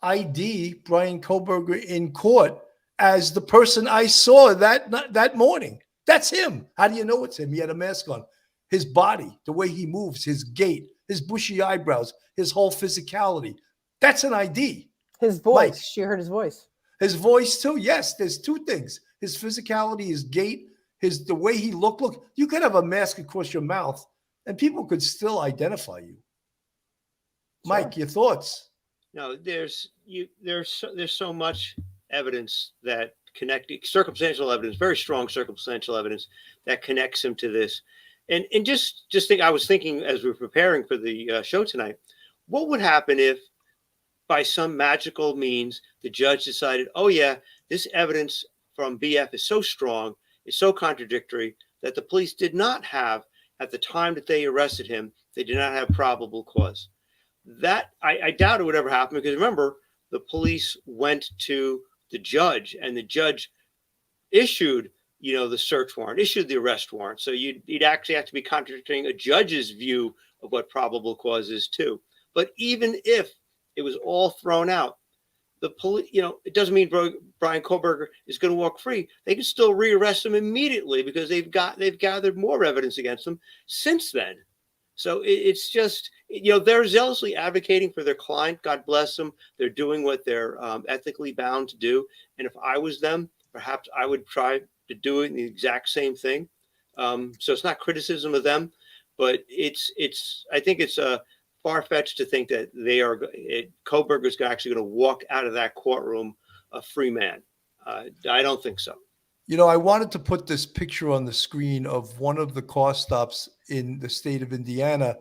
ID Bryan Kohberger in court as the person I saw that morning. That's him. How do you know it's him? He had a mask on. His body, the way he moves, his gait, his bushy eyebrows, his whole physicality. That's an ID. His voice. Mike, she heard his voice. His voice too. Yes, there's 2 things. His physicality, his gait, the way he looked. Look, you could have a mask across your mouth and people could still identify you. Sure. Mike, your thoughts? No, there's so much evidence that circumstantial evidence, very strong circumstantial evidence that connects him to this. And just think, I was thinking as we were preparing for the show tonight, what would happen if by some magical means the judge decided, oh yeah, this evidence from BF is so strong, is so contradictory that the police did not have, at the time that they arrested him, they did not have probable cause. That I doubt it would ever happen, because remember, the police went to the judge and the judge issued the search warrant, issued the arrest warrant. So you'd actually have to be contradicting a judge's view of what probable cause is too. But even if it was all thrown out, the police, it doesn't mean Bryan Kohberger is going to walk free. They can still rearrest him immediately because they've gathered more evidence against him since then. So it's just, they're zealously advocating for their client. God bless them. They're doing what they're ethically bound to do. And if I was them, perhaps I would try to do the exact same thing. So it's not criticism of them, but I think it's far-fetched to think that Kohberger's actually going to walk out of that courtroom a free man. I don't think so. I wanted to put this picture on the screen of one of the car stops in the state of Indiana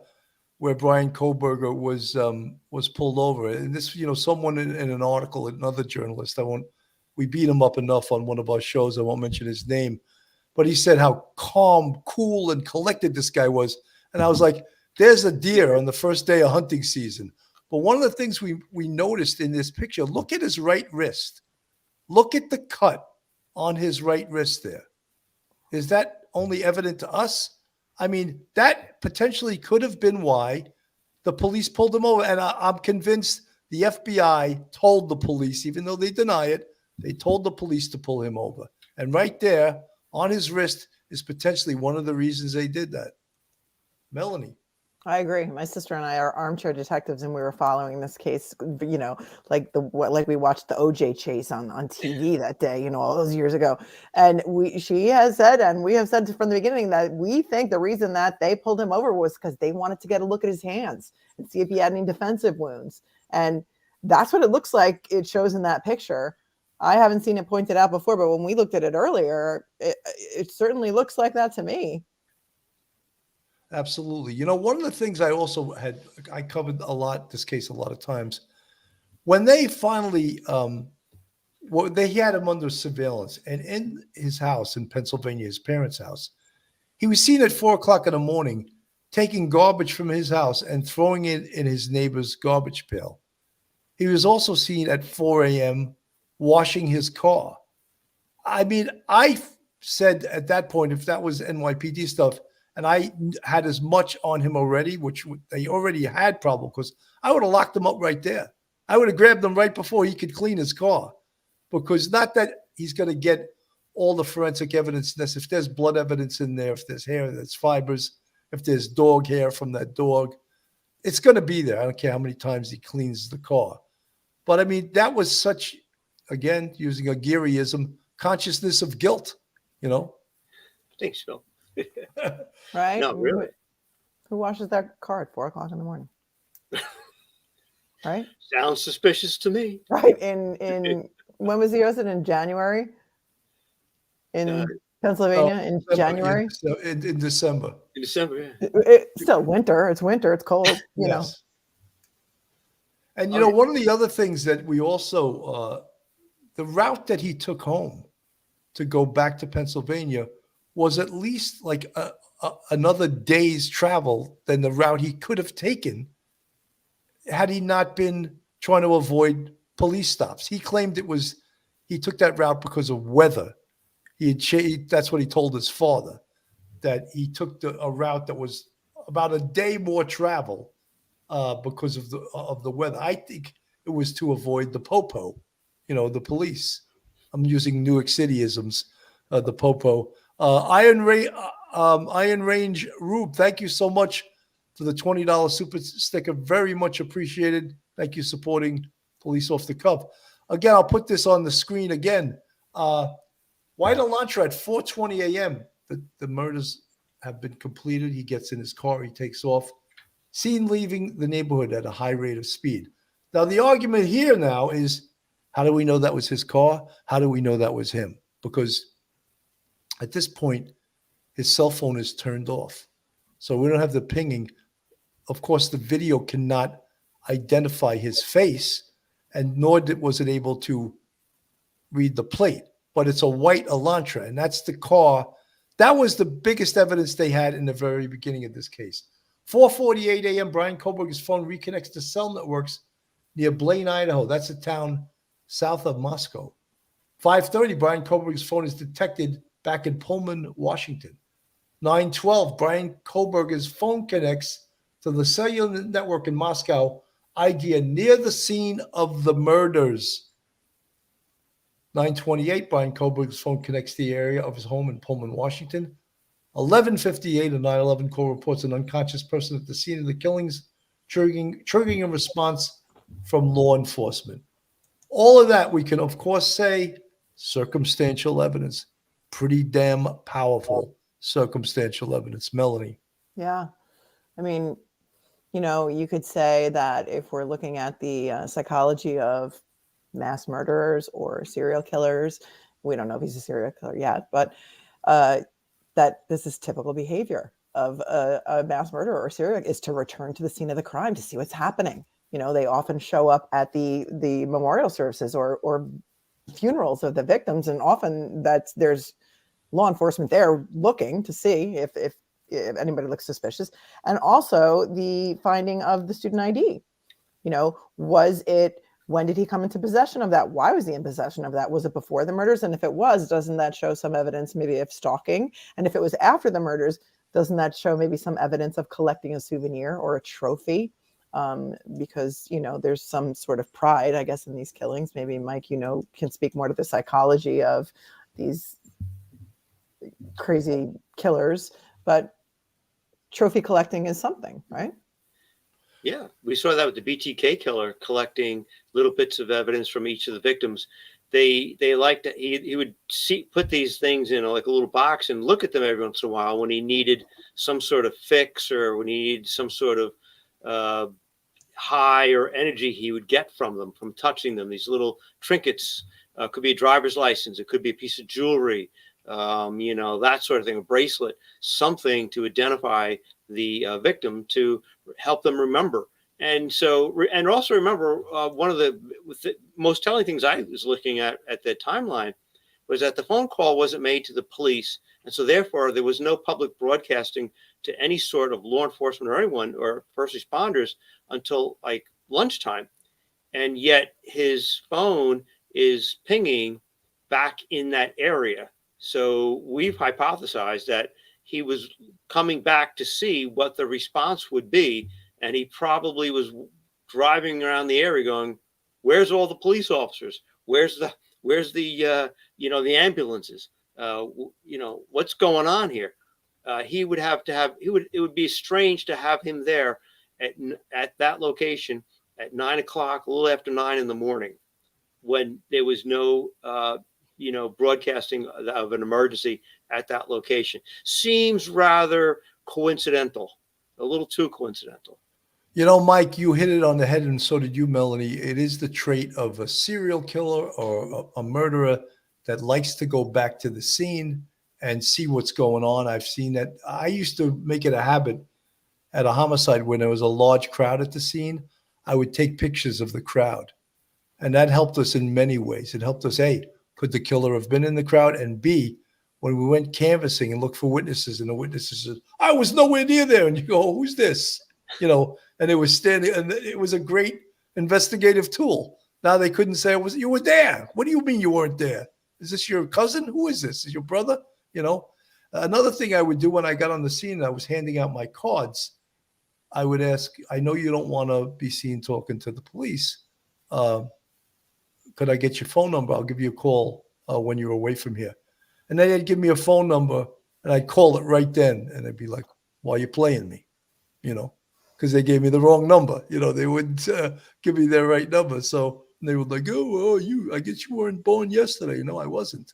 where Bryan Kohberger was pulled over. And this, someone in an article, another journalist, we beat him up enough on one of our shows. I won't mention his name, but he said how calm, cool, and collected this guy was. And I was like, there's a deer on the first day of hunting season. But one of the things we noticed in this picture, look at his right wrist. Look at the cut on his right wrist there. Is that only evident to us? I mean, that potentially could have been why the police pulled him over. And I'm convinced the FBI told the police, even though they deny it, they told the police to pull him over. And right there on his wrist is potentially one of the reasons they did that. Melanie. I agree. My sister and I are armchair detectives, and we were following this case, like we watched the OJ chase on TV that day, all those years ago. And she has said, and we have said from the beginning, that we think the reason that they pulled him over was because they wanted to get a look at his hands and see if he had any defensive wounds. And that's what it looks like it shows in that picture. I haven't seen it pointed out before, but when we looked at it earlier, it certainly looks like that to me. Absolutely. You know, one of the things I covered this case a lot of times, when they finally, they had him under surveillance, and in his house in Pennsylvania, his parents' house, he was seen at 4:00 in the morning taking garbage from his house and throwing it in his neighbor's garbage pail. He was also seen at 4 a.m. washing his car. I mean, I said at that point, if that was NYPD stuff, and I had as much on him already, which they already had problem, because I would have locked him up right there. I would have grabbed him right before he could clean his car, because not that he's going to get all the forensic evidence. If there's blood evidence in there, if there's hair, there's fibers, if there's dog hair from that dog, it's going to be there. I don't care how many times he cleans the car. But I mean, that was such, again, using a Gearyism, consciousness of guilt, you know? Thanks, Phil. Right? No, really. Who washes that car at 4:00 in the morning? Right? Sounds suspicious to me. Right. In when was he arrested? In January? In Pennsylvania in January? In December. In December, yeah. It's still winter. It's winter. It's cold, you know. And, you know, one of the other things that we also, the route that he took home to go back to Pennsylvania was at least like another day's travel than the route he could have taken had he not been trying to avoid police stops. He claimed he took that route because of weather. That's what he told his father, that he took a route that was about a day more travel because of the weather. I think it was to avoid the popo, you know, the police. I'm using New York City-isms, the popo. Iron Range Rube, thank you so much for the $20 super sticker. Very much appreciated. Thank you supporting Police Off the Cuff. Again, I'll put this on the screen again. White Elantra at 4:20 a.m. The murders have been completed. He gets in his car. He takes off. Seen leaving the neighborhood at a high rate of speed. Now, the argument here now is, how do we know that was his car? How do we know that was him? Because at this point, his cell phone is turned off. So we don't have the pinging. Of course, the video cannot identify his face, and nor was it able to read the plate. But it's a white Elantra, and that's the car. That was the biggest evidence they had in the very beginning of this case. 4:48 a.m., Bryan Kohberger's phone reconnects to cell networks near Blaine, Idaho. That's a town south of Moscow. 5:30, Bryan Kohberger's phone is detected back in Pullman, Washington. 9:12, Bryan Kohberger's phone connects to the cellular network in Moscow, idea near the scene of the murders. 9:28, Bryan Kohberger's phone connects to the area of his home in Pullman, Washington. 11:58, a 9/11 call reports an unconscious person at the scene of the killings, triggering a response from law enforcement. All of that, we can, of course, say circumstantial evidence. Pretty damn powerful circumstantial evidence. Melanie. Yeah. I mean, you know, you could say that if we're looking at the psychology of mass murderers or serial killers, we don't know if he's a serial killer yet, but that this is typical behavior of a mass murderer or serial is to return to the scene of the crime to see what's happening. You know, they often show up at the memorial services or funerals of the victims, and often there's law enforcement there looking to see if anybody looks suspicious. And also the finding of the student ID. You know, when did he come into possession of that? Why was he in possession of that? Was it before the murders? And if it was, doesn't that show some evidence maybe of stalking? And if it was after the murders, doesn't that show maybe some evidence of collecting a souvenir or a trophy? Because, you know, there's some sort of pride, I guess, in these killings. Maybe Mike, you know, can speak more to the psychology of these crazy killers, but trophy collecting is something, right? Yeah, we saw that with the BTK killer, collecting little bits of evidence from each of the victims. They liked that he would put these things in like a little box and look at them every once in a while when he needed some sort of fix or when he needed some sort of high or energy he would get from them, from touching them, these little trinkets Could be a driver's license. It could be a piece of jewelry, that sort of thing, a bracelet, something to identify the victim to help them remember. And so, and also remember, one of the most telling things I was looking at the timeline was that the phone call wasn't made to the police. And so therefore there was no public broadcasting to any sort of law enforcement or anyone or first responders until like lunchtime. And yet his phone is pinging back in that area. So we've hypothesized that he was coming back to see what the response would be. And he probably was driving around the area going, where's all the police officers? Where's the the ambulances? What's going on here? It would be strange to have him there at that location at 9 o'clock, a little after 9 in the morning, when there was no, broadcasting of an emergency at that location. Seems rather coincidental, a little too coincidental. Mike, you hit it on the head, and so did you, Melanie. It is the trait of a serial killer or a murderer that likes to go back to the scene and see what's going on. I've seen that. I used to make it a habit at a homicide when there was a large crowd at the scene. I would take pictures of the crowd, and that helped us in many ways. It helped us, A, could the killer have been in the crowd? And B, when we went canvassing and looked for witnesses, and the witnesses said, I was nowhere near there. And you go, oh, who's this? And it was standing, and it was a great investigative tool. Now they couldn't say you were there. What do you mean you weren't there? Is this your cousin? Who is this? Is your brother? Another thing I would do when I got on the scene, I was handing out my cards. I would ask, I know you don't want to be seen talking to the police. Could I get your phone number? I'll give you a call when you're away from here. And then they'd give me a phone number, and I'd call it right then. And they'd be like, why are you playing me? Because they gave me the wrong number. They wouldn't give me their right number. So they were like, I guess you weren't born yesterday. No, I wasn't,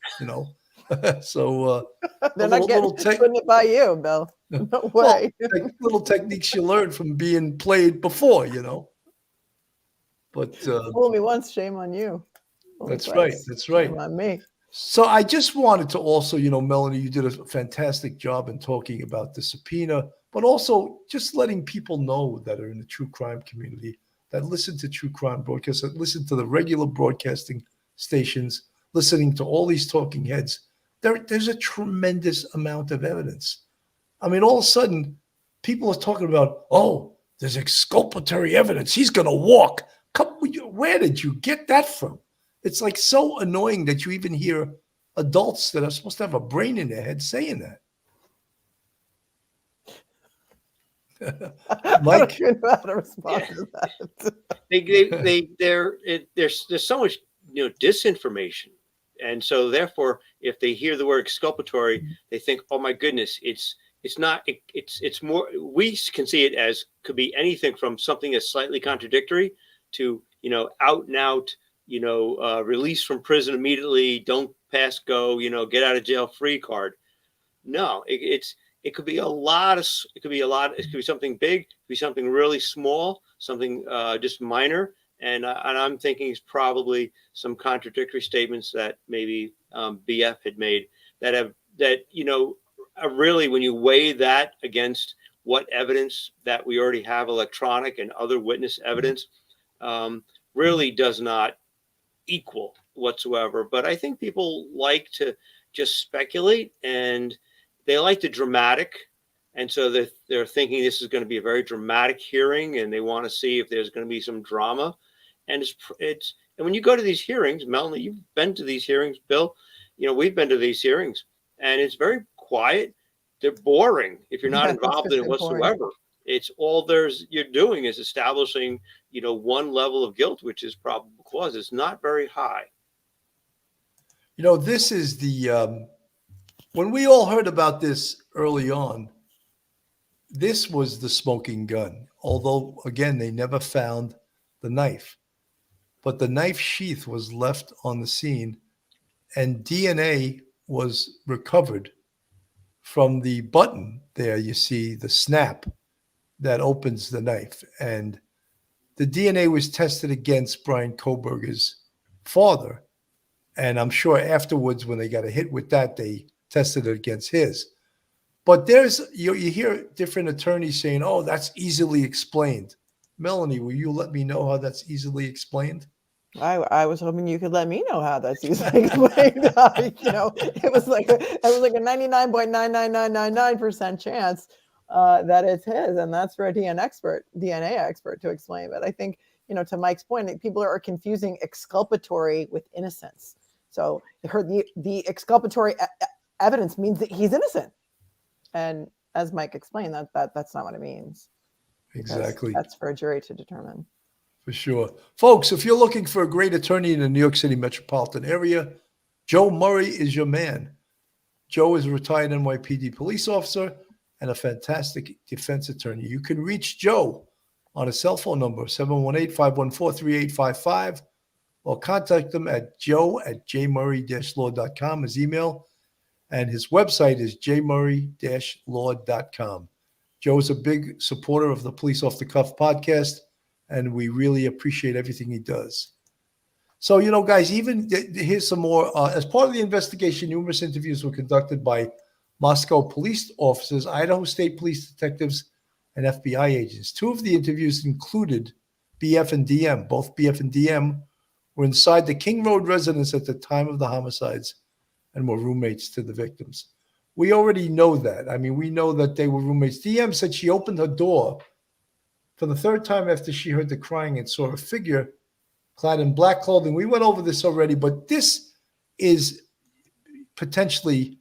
So they're not putting it by you, Bill. No way. Well, little techniques you learn from being played before, But fool me once, shame on you. That's right. That's right. Shame on me. So I just wanted to also, Melanie, you did a fantastic job in talking about the subpoena, but also just letting people know that are in the true crime community, that listen to true crime broadcasts, that listen to the regular broadcasting stations, listening to all these talking heads. There's a tremendous amount of evidence. I mean, all of a sudden, people are talking about, there's exculpatory evidence. He's going to walk. Where did you get that from? It's like so annoying that you even hear adults that are supposed to have a brain in their head saying that. Mike, I don't even know how to respond to that. There's so much disinformation, and so therefore, if they hear the word exculpatory, they think, oh my goodness, it's not. It's more. We can see it as could be anything from something that's slightly contradictory to out and out. Release from prison immediately, don't pass go, get out of jail free card. No, it could be a lot. It could be something big, it could be something really small, something just minor. And I'm thinking it's probably some contradictory statements that maybe BF had made that really, when you weigh that against what evidence that we already have, electronic and other witness evidence, really does not equal whatsoever. But I think people like to just speculate, and they like the dramatic, and so they're thinking this is going to be a very dramatic hearing, and they want to see if there's going to be some drama. And and when you go to these hearings, Melanie, you've been to these hearings, Bill, we've been to these hearings, and it's very quiet. They're boring if you're not involved in it whatsoever. Boring. It's all you're doing is establishing, one level of guilt, which is probable cause. It's not very high. This is when we all heard about this early on, this was the smoking gun. Although, again, they never found the knife. But the knife sheath was left on the scene, and DNA was recovered from the button there. You see the snap that opens the knife, and the DNA was tested against Bryan Kohberger's father, And I'm sure afterwards, when they got a hit with that, they tested it against his. But there's, you hear different attorneys saying, oh, that's easily explained. Melanie, will you let me know how that's easily explained? I was hoping you could let me know how that's easily explained. It was like a 99.99999% chance that it's his, and that's for a DNA expert to explain. But I think, to Mike's point, people are confusing exculpatory with innocence. So the exculpatory evidence means that he's innocent, and as Mike explained, that's not what it means. Exactly. That's for a jury to determine. For sure. Folks, if you're looking for a great attorney in the New York City metropolitan area, Joe Murray is your man. Joe is a retired NYPD police officer and a fantastic defense attorney. You can reach Joe on a cell phone number, 718-514-3855, or contact him at joe@jmurray-law.com, his email, and his website is jmurray-law.com. Joe is a big supporter of the Police Off the Cuff podcast, and we really appreciate everything he does. So, guys, here's some more. As part of the investigation, numerous interviews were conducted by Moscow police officers, Idaho State Police detectives, and FBI agents. Two of the interviews included BF and DM. Both BF and DM were inside the King Road residence at the time of the homicides and were roommates to the victims. We already know that. We know that they were roommates. DM said she opened her door for the third time after she heard the crying and saw a figure clad in black clothing. We went over this already, but this is potentially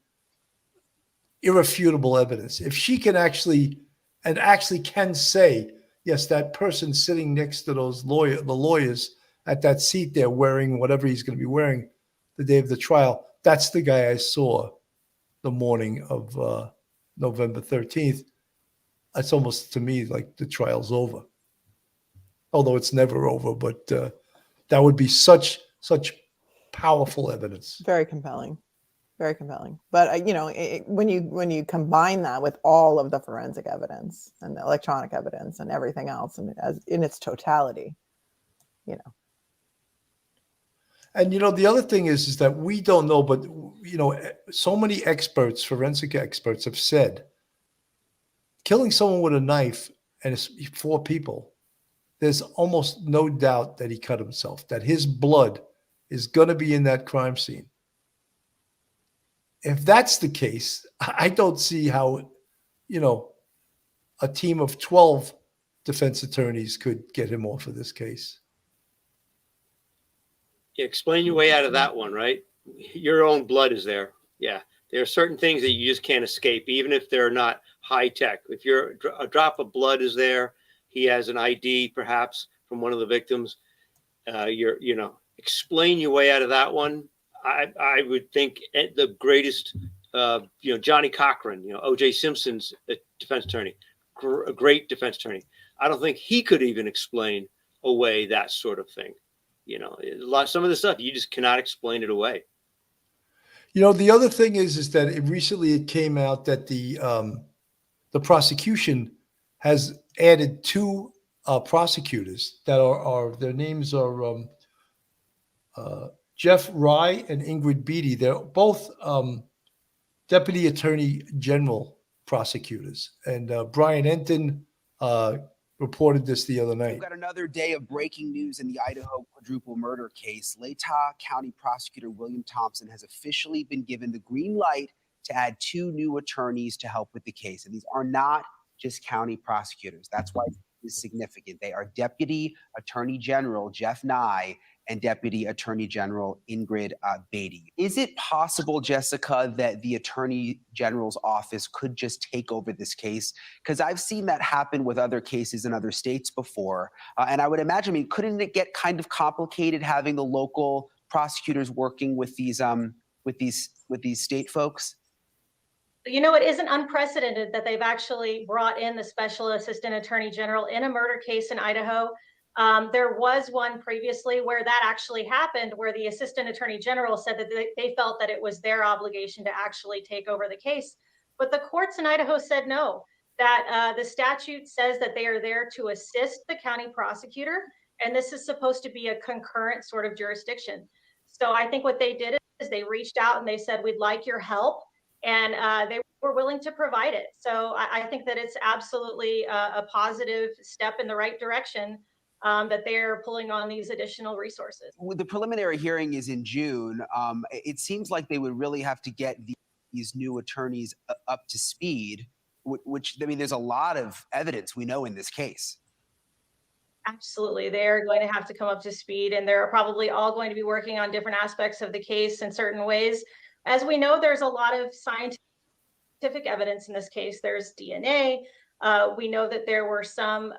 irrefutable evidence. If she can actually can say, yes, that person sitting next to the lawyers at that seat there wearing whatever he's going to be wearing the day of the trial, that's the guy I saw the morning of November 13th. It's almost, to me, like the trial's over. Although it's never over, but that would be such powerful evidence. Very compelling. Very compelling. But, when you combine that with all of the forensic evidence and the electronic evidence and everything else, and as in its totality, And, the other thing is that we don't know, but, so many experts, forensic experts have said, killing someone with a knife and it's 4 people, there's almost no doubt that he cut himself, that his blood is going to be in that crime scene. If that's the case, I don't see how, a team of 12 defense attorneys could get him off of this case. Yeah, explain your way out of that one, right? Your own blood is there. Yeah. There are certain things that you just can't escape, even if they're not high tech. If a drop of blood is there, he has an ID perhaps from one of the victims. Explain your way out of that one. I would think the greatest, Johnny Cochran, O.J. Simpson's defense attorney, a great defense attorney. I don't think he could even explain away that sort of thing. Some of the stuff you just cannot explain it away. The other thing is that recently it came out that the prosecution has added 2 prosecutors that are their names are Jeff Rye and Ingrid Beatty. They're both Deputy Attorney General prosecutors. And Bryan Enton reported this the other night. We've got another day of breaking news in the Idaho quadruple murder case. Latah County Prosecutor William Thompson has officially been given the green light to add 2 new attorneys to help with the case. And these are not just county prosecutors. That's why it is significant. They are Deputy Attorney General Jeff Nye and Deputy Attorney General Ingrid Beatty. Is it possible, Jessica, that the Attorney General's office could just take over this case? Because I've seen that happen with other cases in other states before. And I would imagine, couldn't it get kind of complicated having the local prosecutors working with these state folks? It isn't unprecedented that they've actually brought in the Special Assistant Attorney General in a murder case in Idaho. There was one previously where that actually happened, where the Assistant Attorney General said that they felt that it was their obligation to actually take over the case. But the courts in Idaho said no, that the statute says that they are there to assist the county prosecutor, and this is supposed to be a concurrent sort of jurisdiction. So I think what they did is they reached out and they said, we'd like your help. And they were willing to provide it. So I think that it's absolutely a positive step in the right direction that they're pulling on these additional resources. The preliminary hearing is in June. It seems like they would really have to get these new attorneys up to speed, which, I mean, there's a lot of evidence we know in this case. Absolutely. They're going to have to come up to speed, and they're probably all going to be working on different aspects of the case in certain ways. As we know, there's a lot of scientific evidence in this case. There's DNA. We know that there were some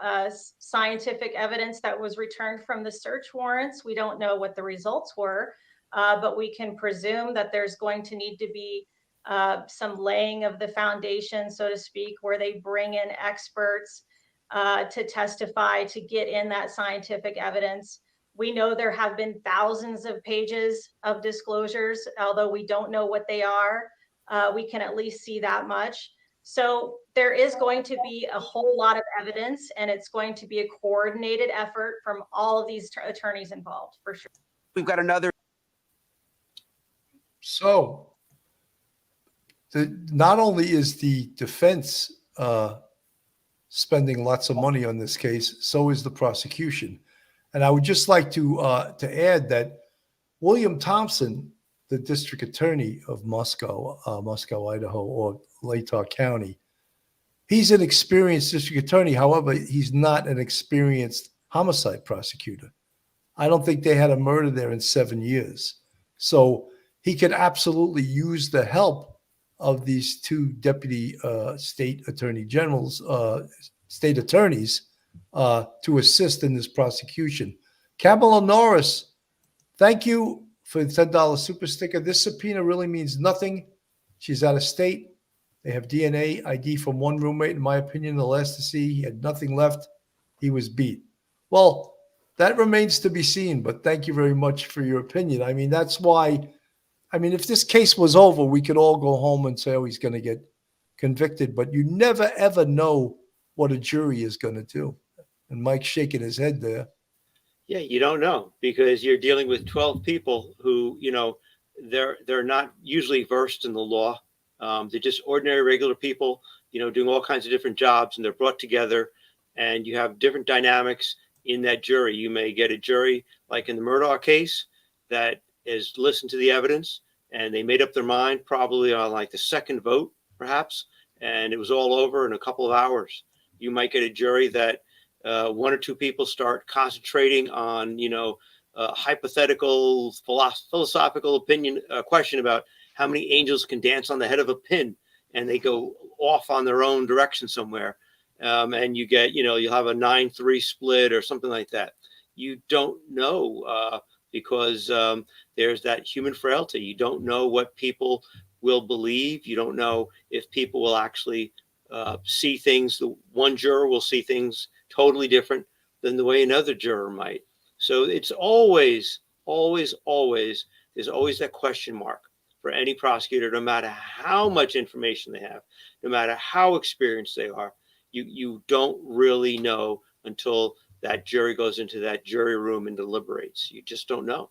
scientific evidence that was returned from the search warrants. We don't know what the results were, but we can presume that there's going to need to be some laying of the foundation, so to speak, where they bring in experts to testify, to get in that scientific evidence. We know there have been thousands of pages of disclosures, although we don't know what they are. We can at least see that much. So there is going to be a whole lot of evidence, and it's going to be a coordinated effort from all of these attorneys involved, for sure. We've got another. So not only is the defense spending lots of money on this case, so is the prosecution. And I would just like to add that William Thompson, the district attorney of Moscow, Idaho, or Latah County, he's an experienced district attorney. However, he's not an experienced homicide prosecutor. I don't think they had a murder there in 7 years. So he could absolutely use the help of these two deputy state attorney generals, state attorneys, to assist in this prosecution. Kamala Norris, thank you for the $10 super sticker. This subpoena really means nothing. She's out of state. They have DNA ID from one roommate, in my opinion, the last to see. He had nothing left. He was beat. Well, that remains to be seen, but thank you very much for your opinion. I mean, that's why, I mean, if this case was over, we could all go home and say, oh, he's going to get convicted, but you never, ever know what a jury is going to do. And Mike's shaking his head there. Yeah, you don't know, because you're dealing with 12 people who, you know, they're not usually versed in the law. They're just ordinary, regular people, you know, doing all kinds of different jobs, and they're brought together, and you have different dynamics in that jury. You may get a jury like in the Murdoch case that is listened to the evidence, and they made up their mind probably on like the second vote, perhaps, and it was all over in a couple of hours. You might get a jury that one or two people start concentrating on, you know, hypothetical philosophical opinion question about how many angels can dance on the head of a pin, and they go off on their own direction somewhere. And you get, you know, you'll have a 9-3 split or something like that. You don't know because there's that human frailty. You don't know what people will believe. You don't know if people will actually see things. The one juror will see things totally different than the way another juror might. So it's always, always, always, there's always that question mark for any prosecutor, no matter how much information they have, no matter how experienced they are. You don't really know until that jury goes into that jury room and deliberates. You just don't know.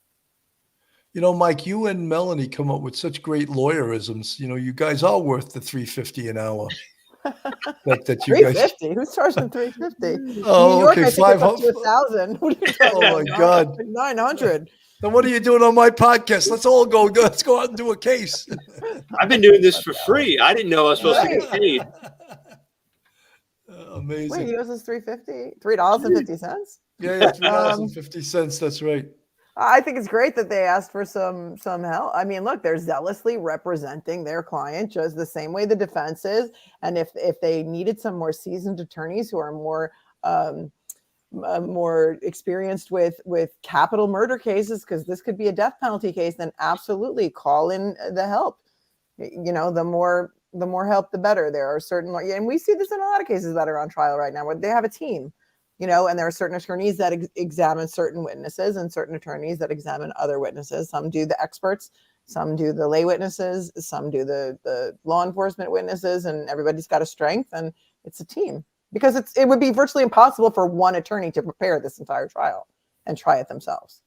You know, Mike, you and Melanie come up with such great lawyerisms. You know, you guys are worth the $350 an hour. that you guys. $350? Who's charging $350? Oh, New York, okay, 500. $1,000. What are you talking Oh my God, $900. Then what are you doing on my podcast? Let's all go. Let's go out and do a case. I've been doing this for free. I didn't know I was supposed to get paid. Amazing. Wait, yours is $3.50? $3.50? Yeah, $3.50. That's right. I think it's great that they asked for some help. I mean, look, they're zealously representing their client just the same way the defense is. And if they needed some more seasoned attorneys who are more experienced with capital murder cases, because this could be a death penalty case, then absolutely call in the help. You know, the more help, the better. There are certain, and we see this in a lot of cases that are on trial right now, where they have a team, you know, and there are certain attorneys that examine certain witnesses and certain attorneys that examine other witnesses. Some do the experts, some do the lay witnesses, some do the law enforcement witnesses, and everybody's got a strength, and it's a team, because it would be virtually impossible for one attorney to prepare this entire trial and try it themselves.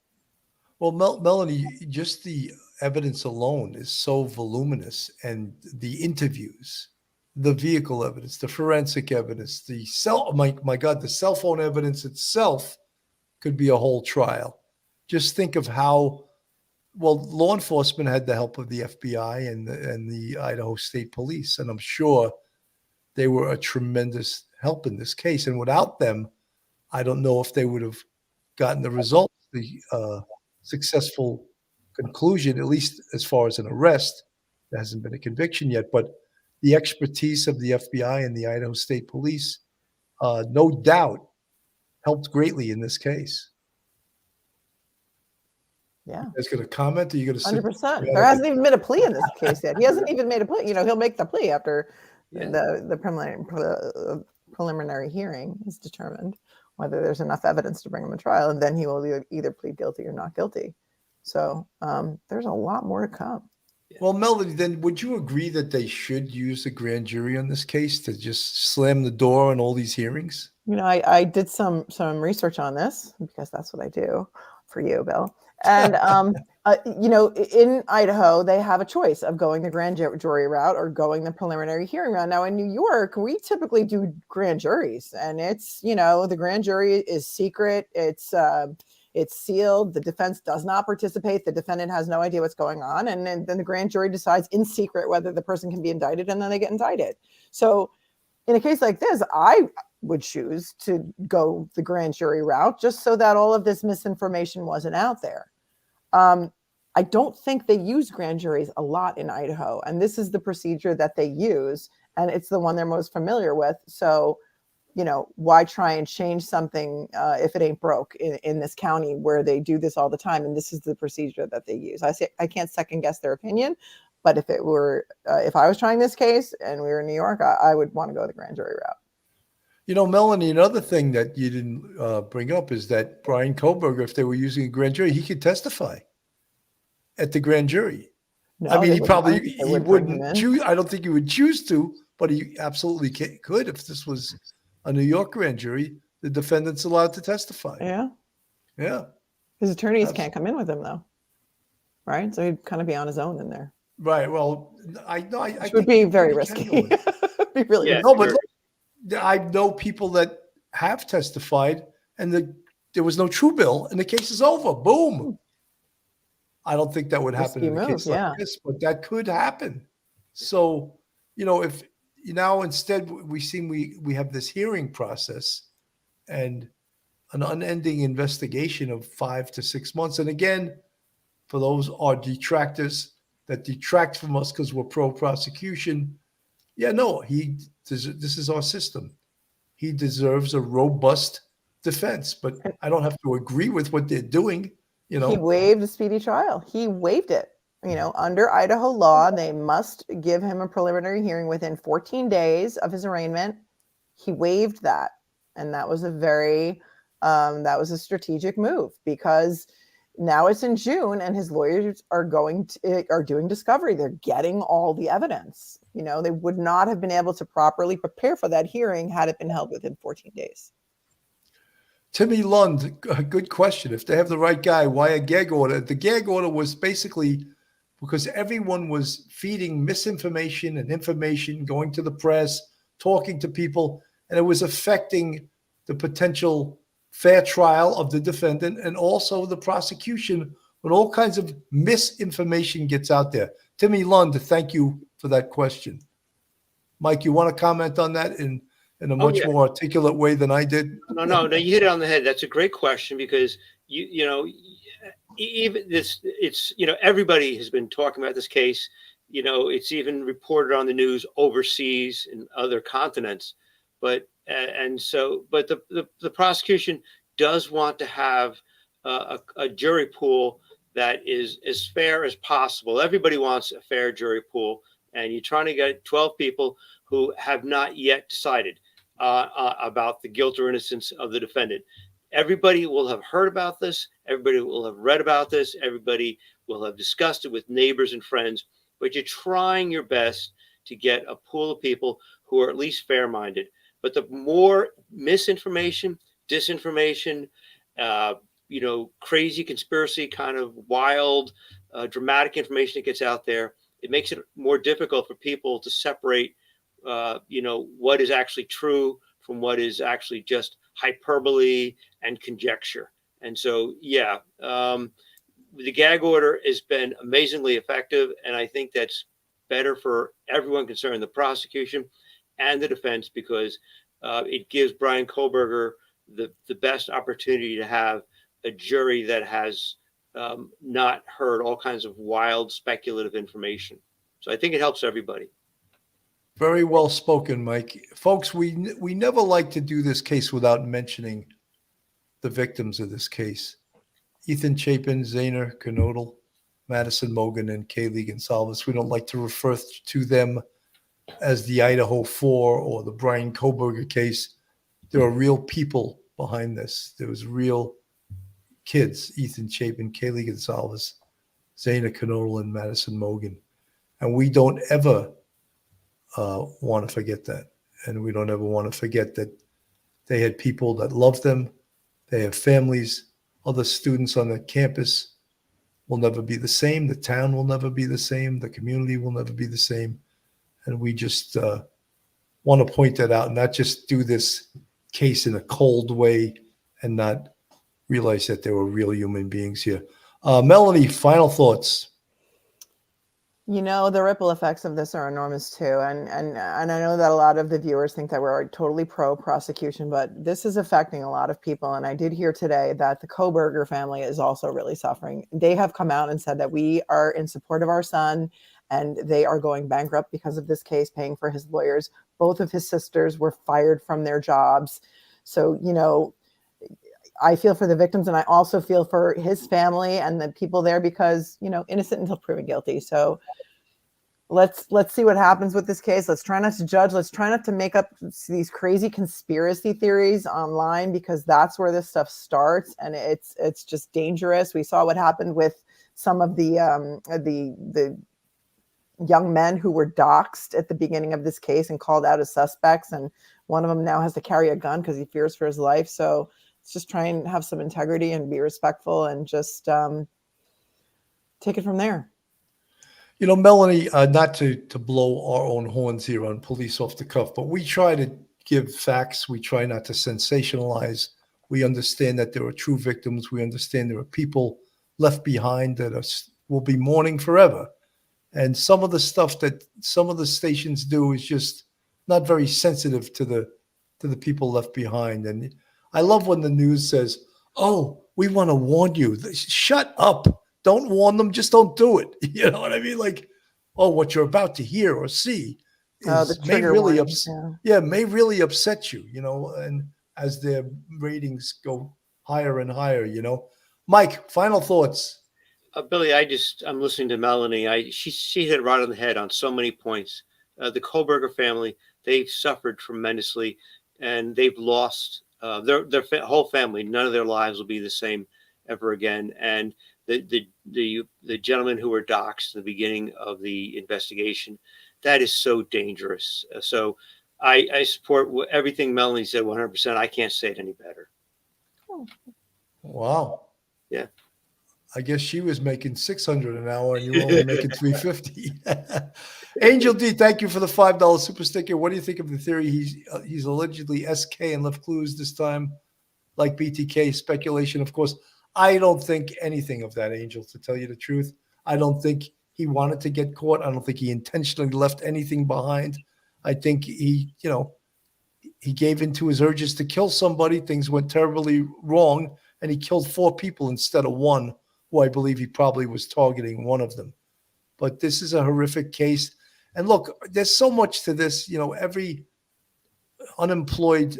Well, Melanie, just the evidence alone is so voluminous, and the interviews, the vehicle evidence, the forensic evidence, the my God, the cell phone evidence itself could be a whole trial. Just think of how well law enforcement had the help of the FBI and the Idaho State Police, and I'm sure they were a tremendous help in this case. And without them, I don't know if they would have gotten the results, the successful conclusion, at least as far as an arrest. There hasn't been a conviction yet, but the expertise of the FBI and the Idaho State Police, no doubt, helped greatly in this case. Yeah. You guys going to comment? Or are you going to 100%. There hasn't even been a plea in this case yet. He hasn't even made a plea. He'll make the plea after the preliminary hearing is determined, whether there's enough evidence to bring him to trial, and then he will either plead guilty or not guilty. So there's a lot more to come. Well, Melody, then would you agree that they should use the grand jury on this case to just slam the door on all these hearings? I did some research on this because that's what I do for you, Bill. And, in Idaho, they have a choice of going the grand jury route or going the preliminary hearing route. Now, in New York, we typically do grand juries, and it's, the grand jury is secret. It's sealed. The defense does not participate. The defendant has no idea what's going on. And then the grand jury decides in secret whether the person can be indicted, and then they get indicted. So in a case like this, I would choose to go the grand jury route just so that all of this misinformation wasn't out there. I don't think they use grand juries a lot in Idaho, and this is the procedure that they use, and it's the one they're most familiar with. So, why try and change something if it ain't broke in this county where they do this all the time, and this is the procedure that they use. I can't second guess their opinion, but if I was trying this case and we were in New York, I would want to go the grand jury route. Melanie, another thing that you didn't bring up is that Bryan Kohberger, if they were using a grand jury, he could testify at the grand jury. No, he wouldn't choose. I don't think he would choose to, but he absolutely could. If this was a New York grand jury, the defendant's allowed to testify. Yeah. Yeah. His attorneys can't come in with him, though. Right? So he'd kind of be on his own in there. Right. Well, I would be very risky. Be really risky. No, but I know people that have testified, and there was no true bill, and the case is over. Boom. I don't think that would happen in a case like this, but that could happen. So, if now instead we have this hearing process and an unending investigation of 5 to 6 months. And again, for those are detractors that detract from us because we're pro-prosecution. Yeah, no, this is our system. He deserves a robust defense, but I don't have to agree with what they're doing. He waived a speedy trial. He waived it. Under Idaho law, they must give him a preliminary hearing within 14 days of his arraignment. He waived that, and that was a strategic move because now it's in June, and his lawyers are doing discovery. They're getting all the evidence. They would not have been able to properly prepare for that hearing had it been held within 14 days. Timmy Lund, a good question. If they have the right guy, why a gag order? The gag order was basically because everyone was feeding misinformation and information, going to the press, talking to people, and it was affecting the potential fair trial of the defendant and also the prosecution when all kinds of misinformation gets out there. Timmy Lund, thank you for that question. Mike, you want to comment on that in a much more articulate way than I did? No, you hit it on the head. That's a great question because even this, it's, everybody has been talking about this case. It's even reported on the news overseas in other continents. But the prosecution does want to have a jury pool that is as fair as possible. Everybody wants a fair jury pool, and you're trying to get 12 people who have not yet decided about the guilt or innocence of the defendant. Everybody will have heard about this. Everybody will have read about this. Everybody will have discussed it with neighbors and friends. But you're trying your best to get a pool of people who are at least fair-minded. But the more misinformation, disinformation, crazy conspiracy, kind of wild, dramatic information that gets out there, it makes it more difficult for people to separate, what is actually true from what is actually just hyperbole and conjecture. And so, the gag order has been amazingly effective, and I think that's better for everyone concerned, the prosecution and the defense, because it gives Bryan Kohberger the best opportunity to have a jury that has not heard all kinds of wild speculative information. So I think it helps everybody. Very well spoken, Mike. Folks, we never like to do this case without mentioning the victims of this case. Ethan Chapin, Zainer Knodel, Madison Mogan, and Kaylee Gonsalves. We don't like to refer to them as the Idaho 4 or the Bryan Kohberger case. There are real people behind this. There was real kids, Ethan Chapin, Kaylee Gonsalves, Zainer Knodel, and Madison Mogan. And we don't ever want to forget that. And we don't ever want to forget that they had people that loved them. They have families. Other students on the campus will never be the same. The town will never be the same. The community will never be the same. And we just want to point that out and not just do this case in a cold way and not realize that there were real human beings here. Melanie, final thoughts. The ripple effects of this are enormous too. And I know that a lot of the viewers think that we're totally pro prosecution, but this is affecting a lot of people. And I did hear today that the Kohberger family is also really suffering. They have come out and said that we are in support of our son and they are going bankrupt because of this case, paying for his lawyers. Both of his sisters were fired from their jobs. So, I feel for the victims, and I also feel for his family and the people there because, innocent until proven guilty. So let's see what happens with this case. Let's try not to judge. Let's try not to make up these crazy conspiracy theories online, because that's where this stuff starts, and it's just dangerous. We saw what happened with some of the young men who were doxxed at the beginning of this case and called out as suspects, and one of them now has to carry a gun because he fears for his life. So let's just try and have some integrity and be respectful and just take it from there. Melanie, not to blow our own horns here on Police Off the Cuff, but we try to give facts. We try not to sensationalize. We understand that there are true victims. We understand there are people left behind that will be mourning forever. And some of the stuff that some of the stations do is just not very sensitive to the people left behind. And I love when the news says, "Oh, we want to warn you." Shut up. Don't warn them. Just don't do it. You know what I mean? Like, what you're about to hear or see may really upset you, and as their ratings go higher and higher, Mike, final thoughts. Billy, I'm listening to Melanie. She hit it right on the head on so many points. The Kohberger family, they've suffered tremendously, and they've lost their whole family. None of their lives will be the same ever again. And the gentlemen who were doxxed at the beginning of the investigation, that is so dangerous. So I support everything Melanie said 100%. I can't say it any better. Wow. Yeah. I guess she was making $600 an hour and you were only making $350. Angel D, thank you for the $5 super sticker. What do you think of the theory he's allegedly SK and left clues this time, like BTK? Speculation, of course. I don't think anything of that, Angel, to tell you the truth. I don't think he wanted to get caught. I don't think he intentionally left anything behind. I think he gave in to his urges to kill somebody. Things went terribly wrong, and he killed 4 people instead of 1. Who I believe he probably was targeting one of them. But this is a horrific case. And look, there's so much to this. Every unemployed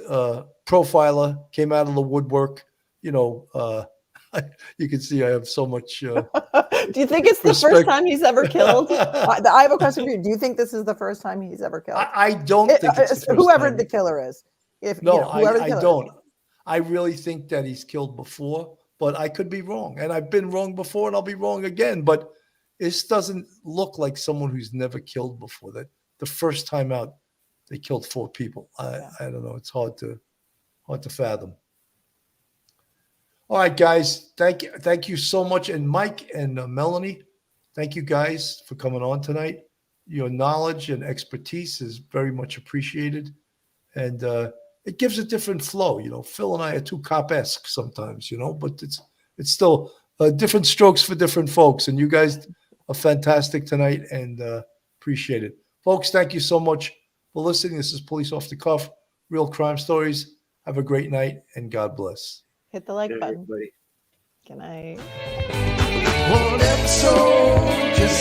profiler came out of the woodwork. You can see I have so much. Do you think it's the first time he's ever killed? I have a question for you. Do you think this is the first time he's ever killed? I don't think it's the whoever first time. The killer is. I don't. I really think that he's killed before. But I could be wrong, and I've been wrong before, and I'll be wrong again. But this doesn't look like someone who's never killed before. That the first time out, they killed 4 people. I don't know. It's hard to fathom. All right, guys. Thank you so much. And Mike and Melanie, thank you guys for coming on tonight. Your knowledge and expertise is very much appreciated. And it gives a different flow. You know, Phil and I are too cop-esque sometimes, you know, but it's still different strokes for different folks. And you guys are fantastic tonight, and appreciate it. Folks, thank you so much for listening. This is Police Off the Cuff, Real Crime Stories. Have a great night, and God bless. Hit the like Good night, button. everybody. Good night. One episode just